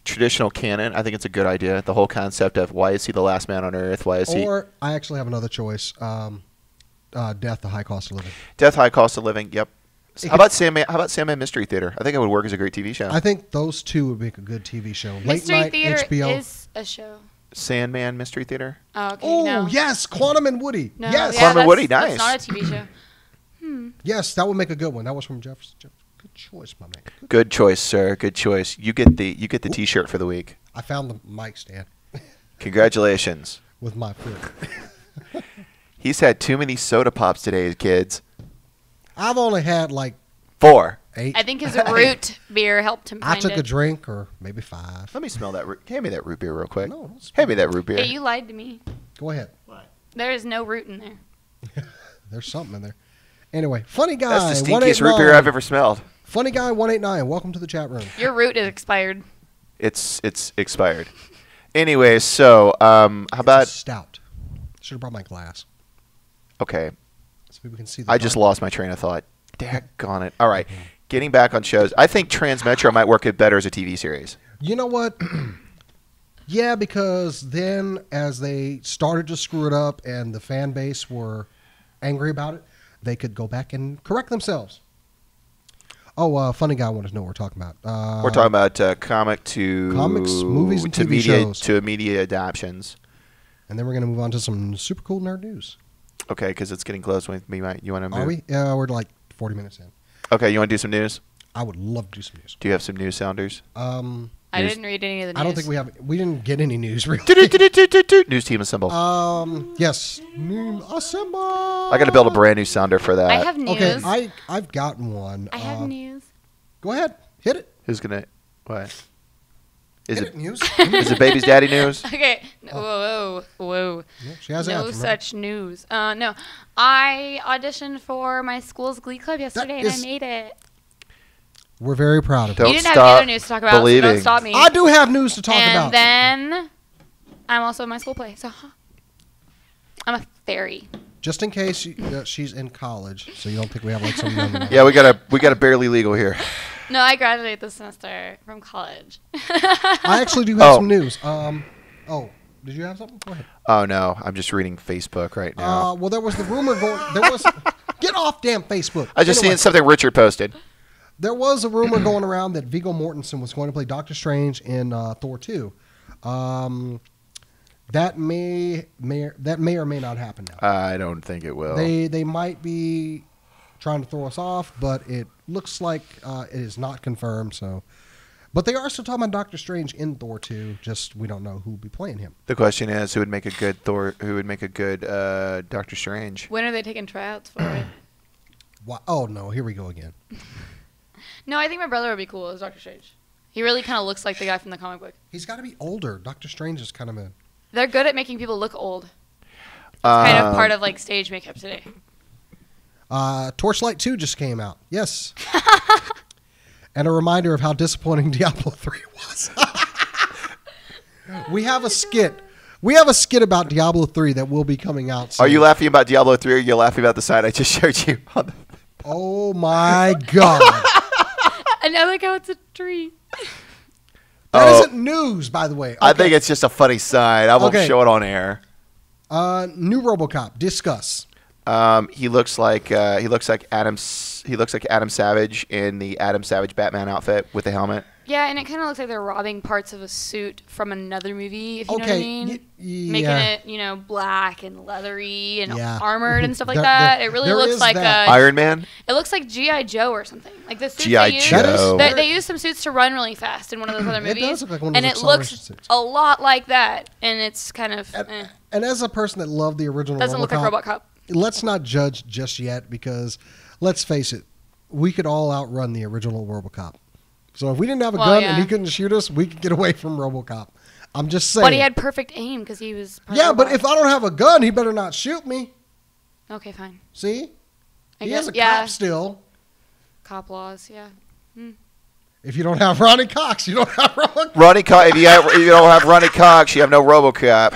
traditional canon, I think it's a good idea. The whole concept of why is he the last man on Earth? Why is he? Or I actually have another choice. Death, the High Cost of Living. Death, High Cost of Living. Yep. How about Sandman Mystery Theater? I think it would work as a great TV show. I think those two would make a good TV show. Late Mystery night Theater HBO. is a show. Sandman Mystery Theater. Oh, okay. Oh no. yes, Quantum and Woody. No, Yes, yeah, Quantum and Woody, nice. That's not a TV show. yes, that would make a good one. That was from Jefferson. Good choice, my man. Good choice, sir. Good choice. You get the T-shirt for the week. I found the mic stand Congratulations. with my foot. He's had too many soda pops today, kids. I've only had like 4. 8. I think his root beer helped him I find took it. a drink, or maybe 5. Let me smell that. Hand me that root beer real quick. No, Hand me that root beer. Hey, you lied to me. go ahead. There is no root in there. there's something in there. Anyway, funny guy. That's the stinkiest root beer I've ever smelled. Funny guy 189. Welcome to the chat room. Your root is expired. It's expired. Anyway, so how about stout? Should have brought my glass. Okay. So we can see. The I just lost my train of thought. Daggone it. All right. Getting back on shows. I think Transmetro might work it better as a TV series. You know what? Yeah, because then as they started to screw it up and the fan base were angry about it, they could go back and correct themselves. Oh, funny guy wanted to know what we're talking about. We're talking about comics, movies, and TV shows. To media adaptions. And then we're going to move on to some super cool nerd news. Okay, because it's getting close. You want to move? Are we? Yeah, we're like 40 minutes in. Okay, you want to do some news? I would love to do some news. Do you have some news sounders? I didn't read any of the news. I don't think we have. We didn't get any news, really. News team assemble. Yes. Assemble. I got to build a brand new sounder for that. I have news. Okay, I've gotten one. I have news. Go ahead. Hit it. Who's going to... What? Is Hit it news? Is it baby's daddy news? Okay. Whoa. Yeah, she has no such news. No. I auditioned for my school's Glee Club yesterday, and I made it. We're very proud of you. You didn't have any other news to talk about, so don't stop me. I do have news to talk about. And then I'm also in my school play, so I'm a fairy. Just in case she's in college, so you don't think we have like some. Yeah, we got a barely legal here. No, I graduate this semester from college. I actually do have some news. Oh, did you have something? Go ahead. Oh no, I'm just reading Facebook right now. Well, there was the rumor going. Get off, damn Facebook. I just seen something Richard posted. There was a rumor going around that Viggo Mortensen was going to play Doctor Strange in Thor 2. That may or may not happen now. I don't think it will. They might be trying to throw us off, but it looks like it is not confirmed. So, but they are still talking about Doctor Strange in Thor 2. Just we don't know who will be playing him. The question is, who would make a good Thor? Who would make a good Doctor Strange? When are they taking tryouts for it? Oh no! Here we go again. No, I think my brother would be cool as Doctor Strange. He really kind of looks like the guy from the comic book. He's got to be older. Doctor Strange is kind of a... They're good at making people look old. It's kind of part of like stage makeup today. Torchlight 2 just came out. Yes. And a reminder of how disappointing Diablo 3 was. We have a skit. We have a skit about Diablo 3 that will be coming out soon. Are you laughing about Diablo 3 or are you laughing about the sign I just showed you? Oh my God. And I like how it's a tree. That isn't news, by the way. Okay. I think it's just a funny sign. I won't show it on air. New RoboCop. Discuss. He looks like Adam Savage in the Adam Savage Batman outfit with the helmet. Yeah, and it kind of looks like they're robbing parts of a suit from another movie, if you know what I mean. Making it, black and leathery and armored and stuff like that. It really looks like Iron Man. It looks like G.I. Joe or something. Like the suits G.I. Joe. They use some suits to run really fast in one of those other movies. It does look like one of those acceleration suits. And it looks a lot like that, and it's kind of. And as a person that loved the original, doesn't look like RoboCop. Let's not judge just yet because, let's face it, we could all outrun the original RoboCop. So if we didn't have a gun and he couldn't shoot us, we could get away from RoboCop. I'm just saying. But he had perfect aim because he was. Yeah, but if I don't have a gun, he better not shoot me. Okay, fine. See, he has a cop still. Cop laws, yeah. If you don't have Ronnie Cox, you don't have RoboCop. Ronnie Cox. If you don't have Ronnie Cox, you have no RoboCop.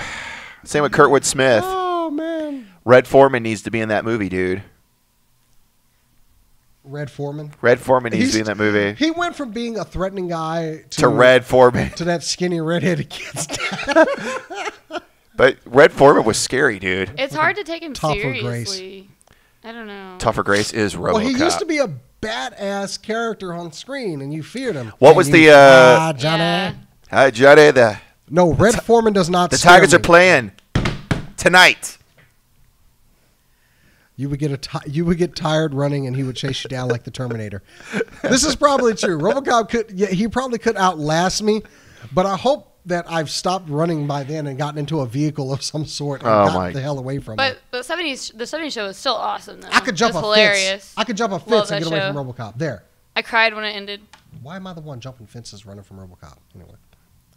Same with Kurtwood Smith. Oh man. Red Foreman needs to be in that movie, dude. Red Foreman needs to be in that movie. He went from being a threatening guy to Red Foreman to that skinny redheaded kid. But Red Foreman was scary, dude. It's hard to take him seriously. I don't know. Topher Grace is RoboCop. Well, he used to be a badass character on screen, and you feared him. What was the Johnny? Hi, Johnny. No, Red Foreman does not. The Tigers are playing tonight. You would get tired running, and he would chase you down like the Terminator. This is probably true. RoboCop he probably could outlast me, but I hope that I've stopped running by then and gotten into a vehicle of some sort and got the hell away from it. But the 70s show is still awesome, though. I could jump hilarious. I could jump a fence and get away from RoboCop. There. I cried when it ended. Why am I the one jumping fences running from RoboCop? Anyway,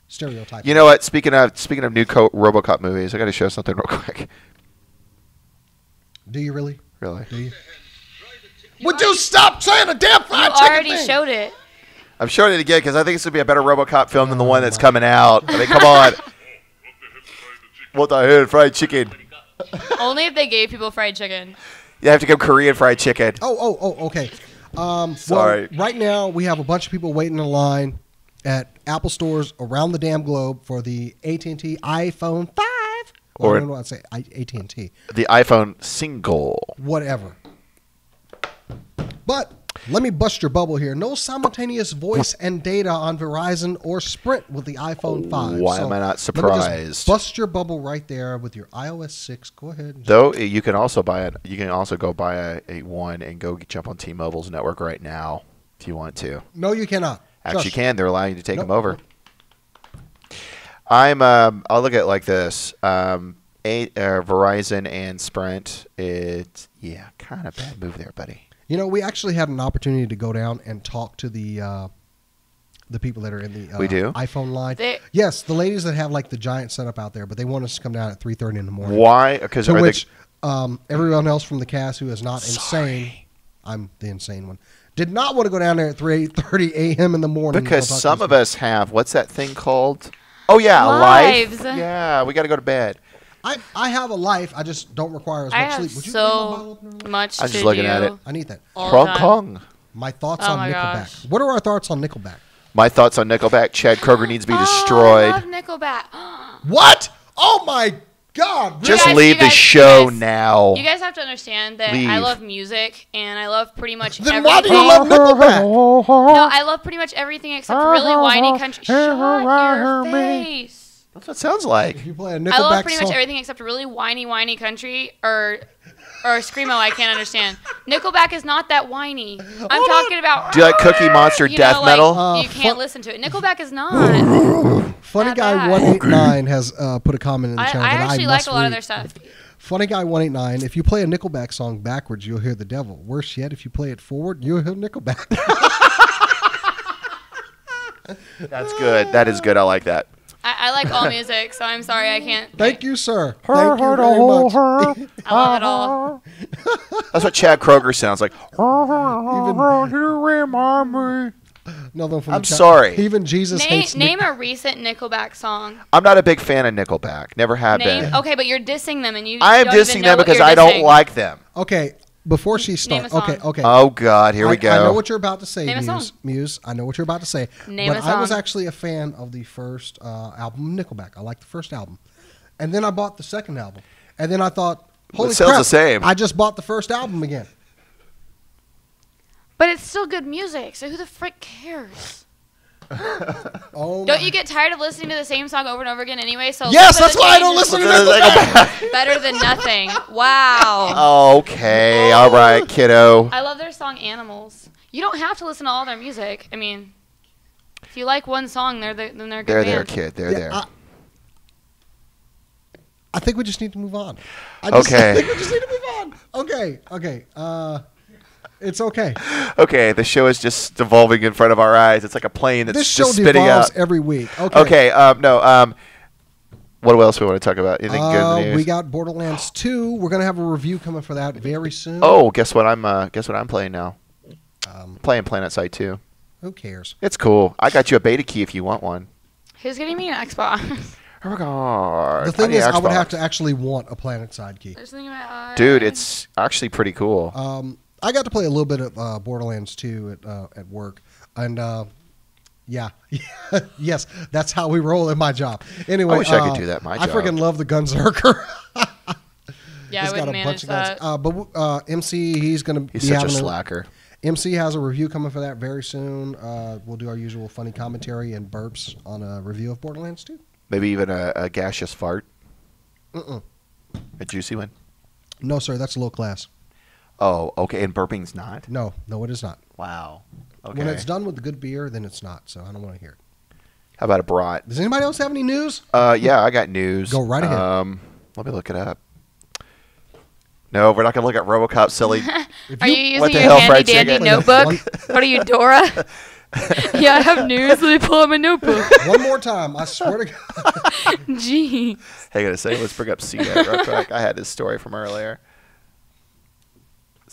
stereotype. You know what? Speaking of new RoboCop movies, I got to show something real quick. Do you really? Really? Do you? Would you stop saying a damn fried You chicken already thing? showed it. I'm showing it again because I think this would be a better RoboCop film than the one that's coming out. I mean, come on. What the hell, fried chicken? Only if they gave people fried chicken. You have to go Korean fried chicken. Oh, okay. Sorry. Well, right now, we have a bunch of people waiting in line at Apple stores around the damn globe for the AT&T iPhone 5. Well, Or I don't know what to say. AT&T. The iPhone single. Whatever. But let me bust your bubble here. No simultaneous voice and data on Verizon or Sprint with the iPhone 5. Why am I not surprised? Let me just bust your bubble right there with your iOS 6. Go ahead. Though you can also buy it. You can also go buy a one and go jump on T-Mobile's network right now if you want to. No, you cannot. Actually, you can. They're allowing you to take Nope. them over. I'll look at it like this. Verizon and Sprint. It's kind of bad move there, buddy. You know, we actually had an opportunity to go down and talk to the people that are in the We do? iPhone line. Yes, the ladies that have like the giant setup out there, but they want us to come down at 3:30 in the morning. Why? Because To which everyone else from the cast who is not insane, I'm the insane one, did not want to go down there at 3:30 a.m. in the morning. Because some of us have, what's that thing called? Oh, yeah, Lives. life. Yeah, we got to go to bed. I have a life. I just don't require as much I have sleep. Would you read my bottle so opener? much I'm to just looking do. at it. I need that. all the Hong time. Kong. My thoughts Oh on my Nickelback. gosh. What are our thoughts on Nickelback? My thoughts on Nickelback. Chad Kroeger needs to be Oh, I destroyed. love Nickelback. What? Oh my God! Really? Just guys- leave you the guys- show you guys- now. You guys have to understand that Leave. I love music and I love pretty much Then everything. why do you love Nickelback? No, I love pretty much everything except really whiny country. Shut your face. That's what it sounds like. If you play a I love Nickelback pretty song, much everything except really whiny country or screamo. I can't understand. Nickelback is not that whiny. I'm talking about. Do you like Cookie Monster you death know, like, metal? you can't listen to it. Nickelback is not. Funny Not Guy bad. 189 has put a comment in the I channel that actually I like must a lot of read. their stuff. Funny Guy 189, if you play a Nickelback song backwards, you'll hear the devil. Worse yet, if you play it forward, you'll hear Nickelback. That's good. That is good. I like that. I like all music, so I'm sorry I can't. Thank you, sir. Thank you very much. I love it all. That's what Chad Kroeger sounds like. Nothing from I'm the chat. sorry. Even Jesus hates Name a recent Nickelback song. I'm not a big fan of Nickelback. Never have Name. been. Okay, but you're dissing them, and you. I am don't even dissing know them what because you're I don't dissing. like them. Okay, before she Name a starts. song. Okay. Oh, God. Here we go. I know what you're about to say, Name a Muse. song. Muse, I know what you're about to say. Name but a I was song. actually a fan of the first album, Nickelback. I liked the first album. And then I bought the second album. And then I thought, holy It sounds crap, the same. I just bought the first album again. But it's still good music, so who the frick cares? Oh, Don't you get tired of listening to the same song over and over again anyway? So Yes, listen that's to why I don't changes. listen to Nickelback. Better than nothing. Wow. Okay. All right, kiddo. I love their song Animals. You don't have to listen to all their music. I mean, if you like one song, then they're a good They're there, band. kid. They're Yeah, there. I think we just need to move on. I Okay. think we just need to move on. Okay. It's okay. Okay, the show is just devolving in front of our eyes. It's like a plane that's This show just spitting devolves out. every week. Okay. Okay, what else we want to talk about? Anything good in the news? We got Borderlands 2. We're gonna have a review coming for that very soon. Oh, guess what I'm playing now? Playing PlanetSide 2. Who cares? It's cool. I got you a beta key if you want one. Who's getting me an Xbox? Oh my God. The thing need is, an I would Xbox. have to actually want a PlanetSide key. There's something about Dude, it's actually pretty cool. I got to play a little bit of Borderlands 2 at work, and yeah, yes, that's how we roll in my job. Anyway, I wish I could do that in my I job. freaking love the Gunzerker. Yeah, I It's got wouldn't a bunch manage of guns. that. But MC, he's gonna He's be such a having slacker. MC has a review coming for that very soon. We'll do our usual funny commentary and burps on a review of Borderlands 2. Maybe even a gaseous fart. Mm-mm. A juicy one. No, sir, that's low class. Oh, okay. And burping's not? No, it is not. Wow. Okay. When it's done with good beer, then it's not. So I don't want to hear it. How about a brat? Does anybody else have any news? Yeah, I got news. Go right ahead. Let me look it up. No, we're not going to look at RoboCop, silly. Are you what using the your hell, handy fried dandy chicken? notebook? What are you, Dora? Yeah, I have news. Let me pull out my notebook. One more time. I swear to God. Gee. Hey, I got to say, let's bring up CNET real quick. I had this story from earlier.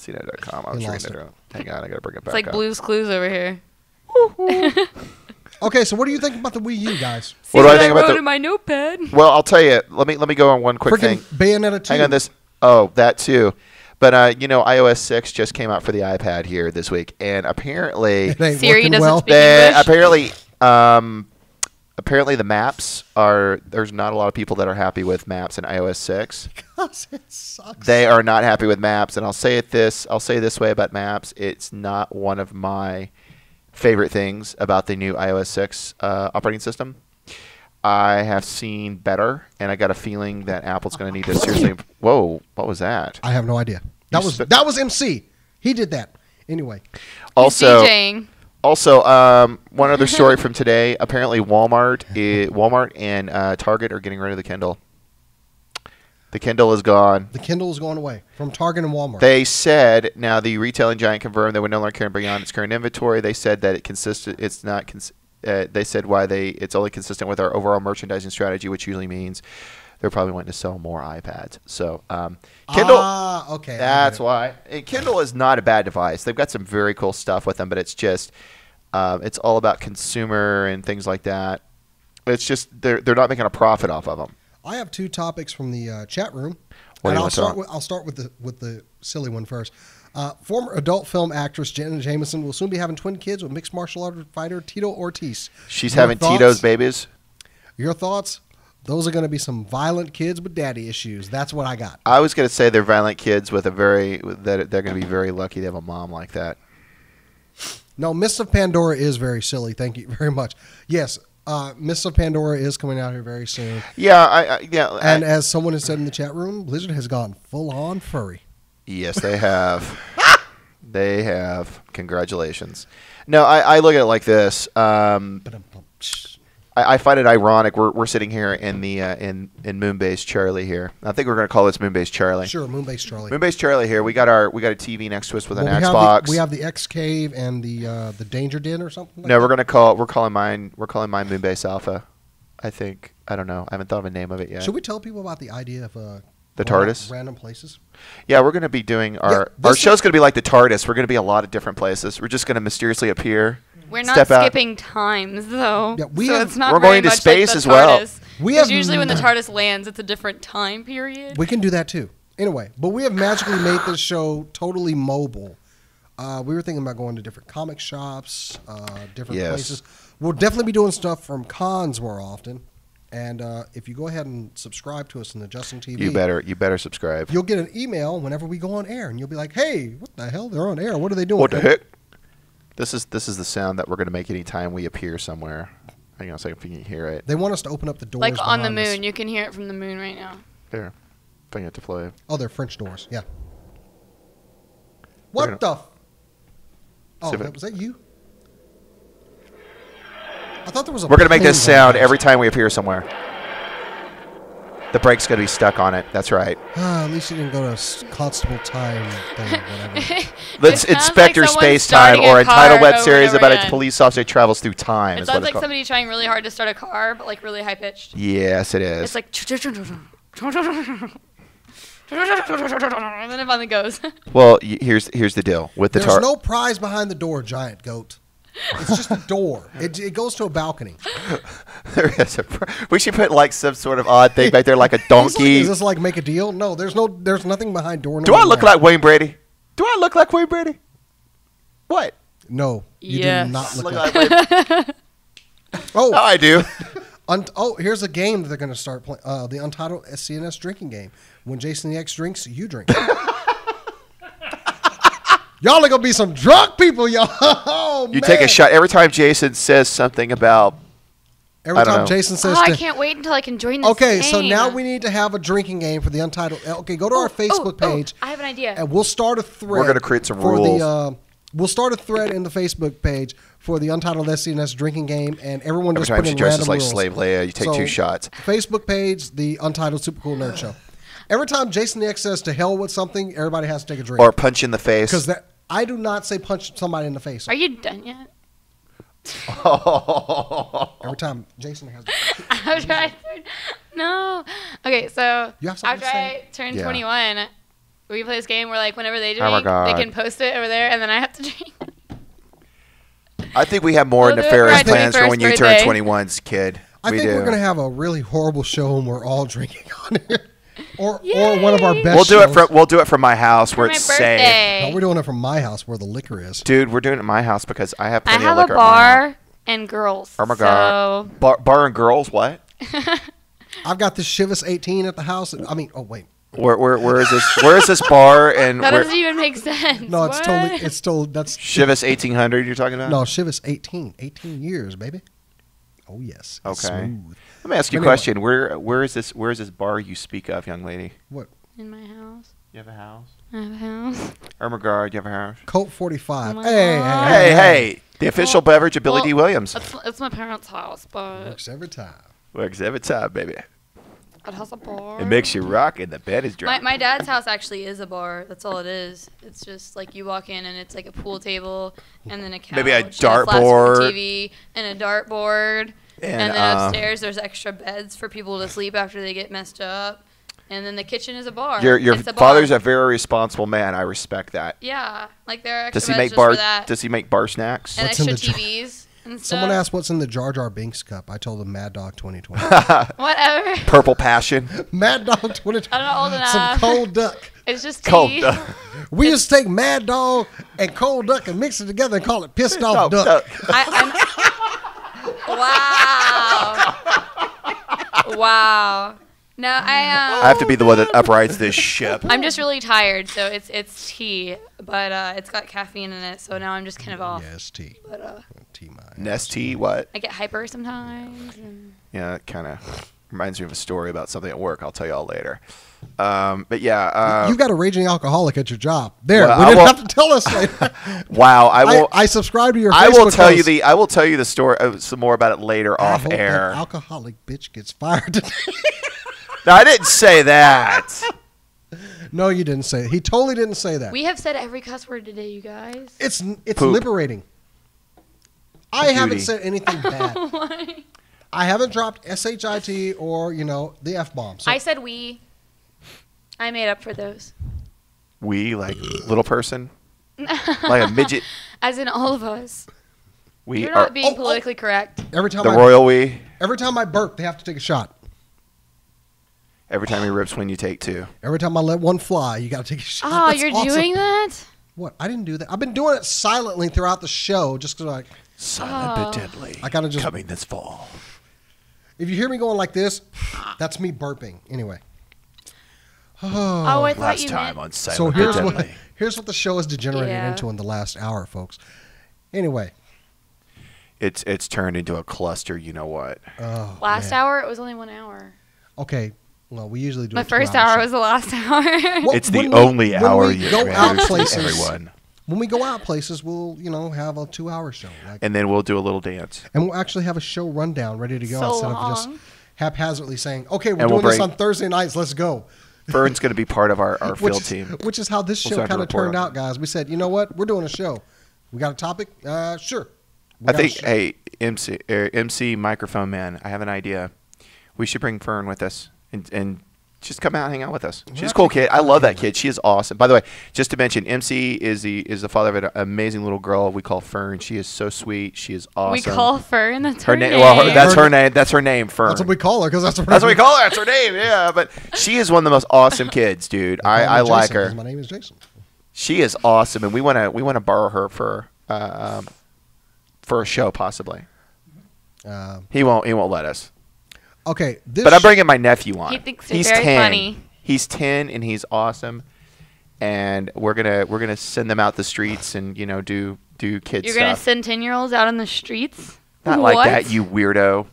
CNET.com. I was reading it. Hang on, I gotta bring it back. It's like up. Blue's Clues over here. Okay, so what do you think about the Wii U, guys? What do I think about in my notepad? Well, I'll tell you. Let me go on one quick Freaking thing. Bayonetta 2. Hang on this. Oh, that too. But iOS 6 just came out for the iPad here this week, and apparently Siri doesn't well. speak English. Apparently the maps are. There's not a lot of people that are happy with maps in iOS 6. Because it sucks. They are not happy with maps, and I'll say this way about maps. It's not one of my favorite things about the new iOS 6 operating system. I have seen better, and I got a feeling that Apple's going to need to seriously. Whoa, what was that? I have no idea. That was MC. He did that. Anyway. Also, DJing. One other story from today. Apparently, Walmart and Target are getting rid of the Kindle. The Kindle is gone. The Kindle is going away from Target and Walmart. They said now the retailing giant confirmed they would no longer carry beyond its current inventory. They said that they said it's only consistent with our overall merchandising strategy, which usually means they're probably wanting to sell more iPads. So Kindle. Okay. That's why. And Kindle is not a bad device. They've got some very cool stuff with them, but it's just it's all about consumer and things like that. It's just they're not making a profit off of them. I have two topics from the chat room. What do you I'll want start with the silly one first. Former adult film actress Jenna Jameson will soon be having twin kids with mixed martial art fighter Tito Ortiz. She's having Tito's babies. Your thoughts? Those are going to be some violent kids with daddy issues. That's what I got. I was going to say they're violent kids that they're going to be very lucky to have a mom like that. No, Mists of Pandora is very silly. Thank you very much. Yes, Mists of Pandora is coming out here very soon. Yeah, And as someone has said in the chat room, Blizzard has gone full on furry. Yes, they have. They have. Congratulations. No, I look at it like this. I find it ironic. We're sitting here in the in Moonbase Charlie here. I think we're going to call this Moonbase Charlie. Sure, Moonbase Charlie. Moonbase Charlie here. We got a TV next to us with an Xbox. We have the X Cave and the Danger Den or something. No, we're calling mine Moonbase Alpha. I think. I don't know. I haven't thought of a name of it yet. Should we tell people about the idea of the TARDIS? Random places. Yeah, we're going to be doing our show's going to be like the TARDIS. We're going to be a lot of different places. We're just going to mysteriously appear. We're not skipping times though. Yeah, we're going to space like as well. Usually when the TARDIS lands, it's a different time period. We can do that too. Anyway, but we have magically made this show totally mobile. We were thinking about going to different comic shops, different places. We'll definitely be doing stuff from cons more often. And if you go ahead and subscribe to us in the Justin TV, you better subscribe. You'll get an email whenever we go on air, and you'll be like, "Hey, what the hell? They're on air. What are they doing?" What the heck? This is the sound that we're going to make anytime we appear somewhere. Hang on a second if you can hear it. They want us to open up the doors. Like on the moon. us. You can hear it from the moon right now. There. Bring it to play. Oh, they're French doors. Yeah. What the? Was that you? I thought there was a. We're going to make this sound every time we appear somewhere. The brake's going to be stuck on it. That's right. At least you didn't go to Constable Time thing, whatever. Let's Inspector Space Time or Untitled web series about a police officer travels through time. It sounds like somebody trying really hard to start a car, but like really high pitched. Yes, it is. It's like. And then it finally goes. Well, here's the deal with the There's no prize behind the door, giant goat. It's just a door. It goes to a balcony. There is we should put like some sort of odd thing back there, like a donkey. Is this like make a deal? No, there's nothing behind door. Do I look like Wayne Brady? Do I look like Wayne Brady? What? No, you do not look like Wayne Brady. Oh, I do. Here's a game that they're going to start playing. The Untitled SCNS drinking game. When Jason the X drinks, you drink. Y'all are going to be some drunk people, y'all. Oh, you take a shot every time Jason says something about. Every time Jason says. I can't wait until I can join this Okay, game. so now we need to have a drinking game for the Untitled. Okay, go to our Facebook page. I have an idea. And we'll start a thread. We're going to create some rules. We'll start a thread in the Facebook page for the Untitled SCNS drinking game, and everyone just put in random rules. Like rules. Slave Leia, you take 2 shots. Facebook page, the Untitled Super Cool Nerd Show. Every time Jason the X says to hell with something, everybody has to take a drink. Or punch in the face. Because I do not say punch somebody in the face. Are you done yet? Every time Jason has. No. Okay, so You have something after to say? I turned 21, We play this game where like whenever they Oh my drink, they God. can post it over there, and then I have to drink. I think we have more We'll do it for nefarious my plans for when you turn 21st 21's kid. I We think do. we're gonna have a really horrible show and we're all drinking on it, or one of our best. We'll do it shows. we'll do it from my house where For my it's safe. birthday. No, we're doing it from my house where the liquor is. Dude, we're doing it at my house because I have I plenty have of a liquor at my house. bar and girls. Oh my God. Bar and girls, what? I've got this Chivas 18 at the house. I mean, oh wait, Where is this? Where is this bar? And That where, doesn't even make sense. no, it's What? totally that's Chivas 1800 you're talking about? no Chivas 18 years, baby. Oh yes, it's Okay. smooth. Let me ask you a Anyway. question. Where is this bar you speak of, young lady? What? In my house. You have a house? I have a house. Ermengarde, you have a house? Colt 45. Oh my hey, God. Hey, the official beverage of Billy well, D. Williams. It's my parents' house, but Works every time. Works every time, baby. it has a bar. It makes you rock and the bed is dry. My dad's house actually is a bar. That's all it is. It's just like you walk in and it's like a pool table and then a couch. Maybe a and flat screen dartboard. TV and a dartboard. And then upstairs there's extra beds for people to sleep after they get messed up. And then the kitchen is a bar. Your It's a father's bar. a very responsible man. I respect that. Yeah, like there are extra Does he beds make just bar? for that. Does he make bar snacks? and What's in extra the TVs and stuff. Someone asked what's in the Jar Jar Binks cup. I told them Mad Dog 2020. Whatever. Purple passion. Mad Dog 2020. I'm not old enough. Some cold duck. It's just tea. Cold duck. We used to take Mad Dog and cold duck and mix it together and call it pissed off duck. Wow. Wow. No, I have to be the one that uprights this ship. I'm just really tired, so it's tea, but it's got caffeine in it, so now I'm just kind of off. Yes, T. But T mine. Nestea, what? I get hyper sometimes. And Yeah, it kind of reminds me of a story about something at work. I'll tell y'all later. But yeah. You've got a raging alcoholic at your job. There, Well, we I didn't will- have to tell us later. Wow, I will. I subscribe to your. I Facebook will tell you post. the. I will tell you the story. Some more about it later I off hope air. that alcoholic bitch gets fired today. No, I didn't say that. No, you didn't say it. He totally didn't say that. we have said every cuss word today, you guys. It's Poop. liberating. I haven't Duty. said anything bad. I haven't dropped shit or the f bomb. So I said we. I made up for those. We like little person, like a midget. As in all of us. We You're are not being politically correct. every time the royal we. every time I burp, they have to take a shot. Every time he rips, when you take two. Every time I let one fly, you got to take a shot. Oh, That's you're awesome. doing that? What? I didn't do that. I've been doing it silently throughout the show, just because Silent but deadly. I gotta just- coming this fall. if you hear me going like this, that's me burping. Anyway. Oh, I thought Last you time meant. on Silent So but deadly. here's what the show has degenerated Yeah. into in the last hour, folks. Anyway. It's turned into a cluster. You know what? Oh, Last man. hour, it was only 1 hour. Okay. Well, we usually do My a 2-hour first hour show. was the last hour. Well, It's the when we- only when hour we you go out introduce places, everyone. When we go out places, we'll have a 2-hour show, And then we'll do a little dance. and we'll actually have a show rundown ready to go So instead of just long. haphazardly saying, "Okay, we're And we'll doing this bring- on Thursday nights. Let's go." Fern's going to be part of our Which field is, team. which is how this We'll show start to kind of report turned on out, guys. We said, you know what? We're doing a show. We got a topic? Sure. We I got a think, show. hey, MC microphone man, I have an idea. We should bring Fern with us and just come out and hang out with us. She's a cool kid. I love that kid. She is awesome. By the way, just to mention, MC is the father of an amazing little girl we call Fern. She is so sweet. She is awesome. We call Fern. That's her her name. name. Well, that's her name. That's her name, Fern. That's what we call her because that's That's what we call her. That's her name. Yeah, but she is one of the most awesome kids, dude. I like her. My name is Jason. She is awesome, and we want to borrow her for a show possibly. He won't let us. Okay, this But I'm bringing my nephew on. He thinks they're he's very 10. funny. He's 10 and he's awesome. And we're gonna send them out the streets and do kid You're stuff. gonna send 10-year-olds out on the streets? Not What? like that, you weirdo.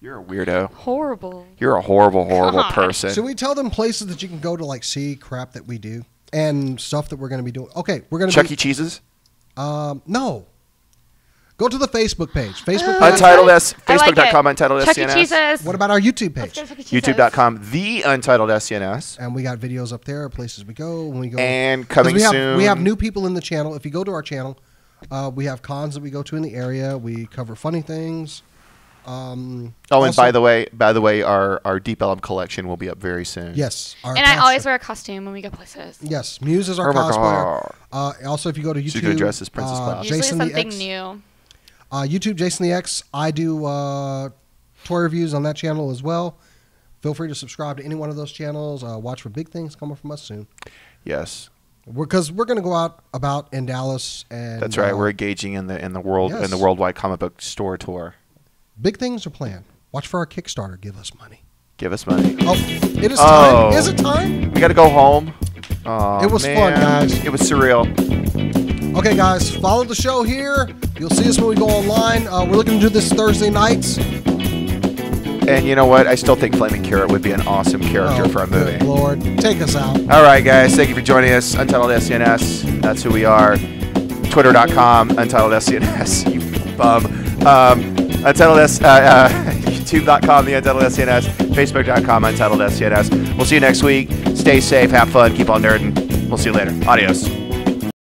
You're a weirdo. Horrible. You're a horrible God. person. Should we tell them places that you can go to like see crap that we do and stuff that we're going to be doing? Okay, we're going to Chuck E. Cheese's? no. Go to the Facebook page. Facebook Oh, page. Untitled I Facebook.com, like it. Untitled Chuck E. SCNS. Cheese's. What about our YouTube Let's page? go to Chuck E. Cheese's. YouTube.com, the Untitled SCNS. And we got videos up there, places we go when we go. And 'Cause coming we have, soon. We have new people in the channel. If you go to our channel, we have cons that we go to in the area. We cover funny things. And by the way, our Deep Elm collection will be up very soon. Yes. I always wear a costume when we go places. Yes, Muse is our cosplayer. Also, if you go to YouTube, so you can dress as Princess Cloud. Usually Jason something the X, new. YouTube Jason the X. I do toy reviews on that channel as well. Feel free to subscribe to any one of those channels. Watch for big things coming from us soon. Yes. Because we're going to go out about in Dallas, and that's right. We're engaging in the worldwide comic book store tour. Big things are planned. Watch for our Kickstarter. Give us money. Give us money. Oh, it is time. Is it time? We got to go home. Oh, it was fun, guys. It was surreal. Okay, guys, follow the show here. You'll see us when we go online. We're looking to do this Thursday nights. And you know what? I still think Flaming Carrot would be an awesome character for a movie. Lord, take us out. All right, guys. Thank you for joining us. Untitled SCNS. That's who we are. Twitter.com, Untitled SCNS. You bum. Untitled YouTube.com, the Untitled SCNS. Facebook.com, Untitled SCNS. We'll see you next week. Stay safe. Have fun. Keep on nerding. We'll see you later. Adios.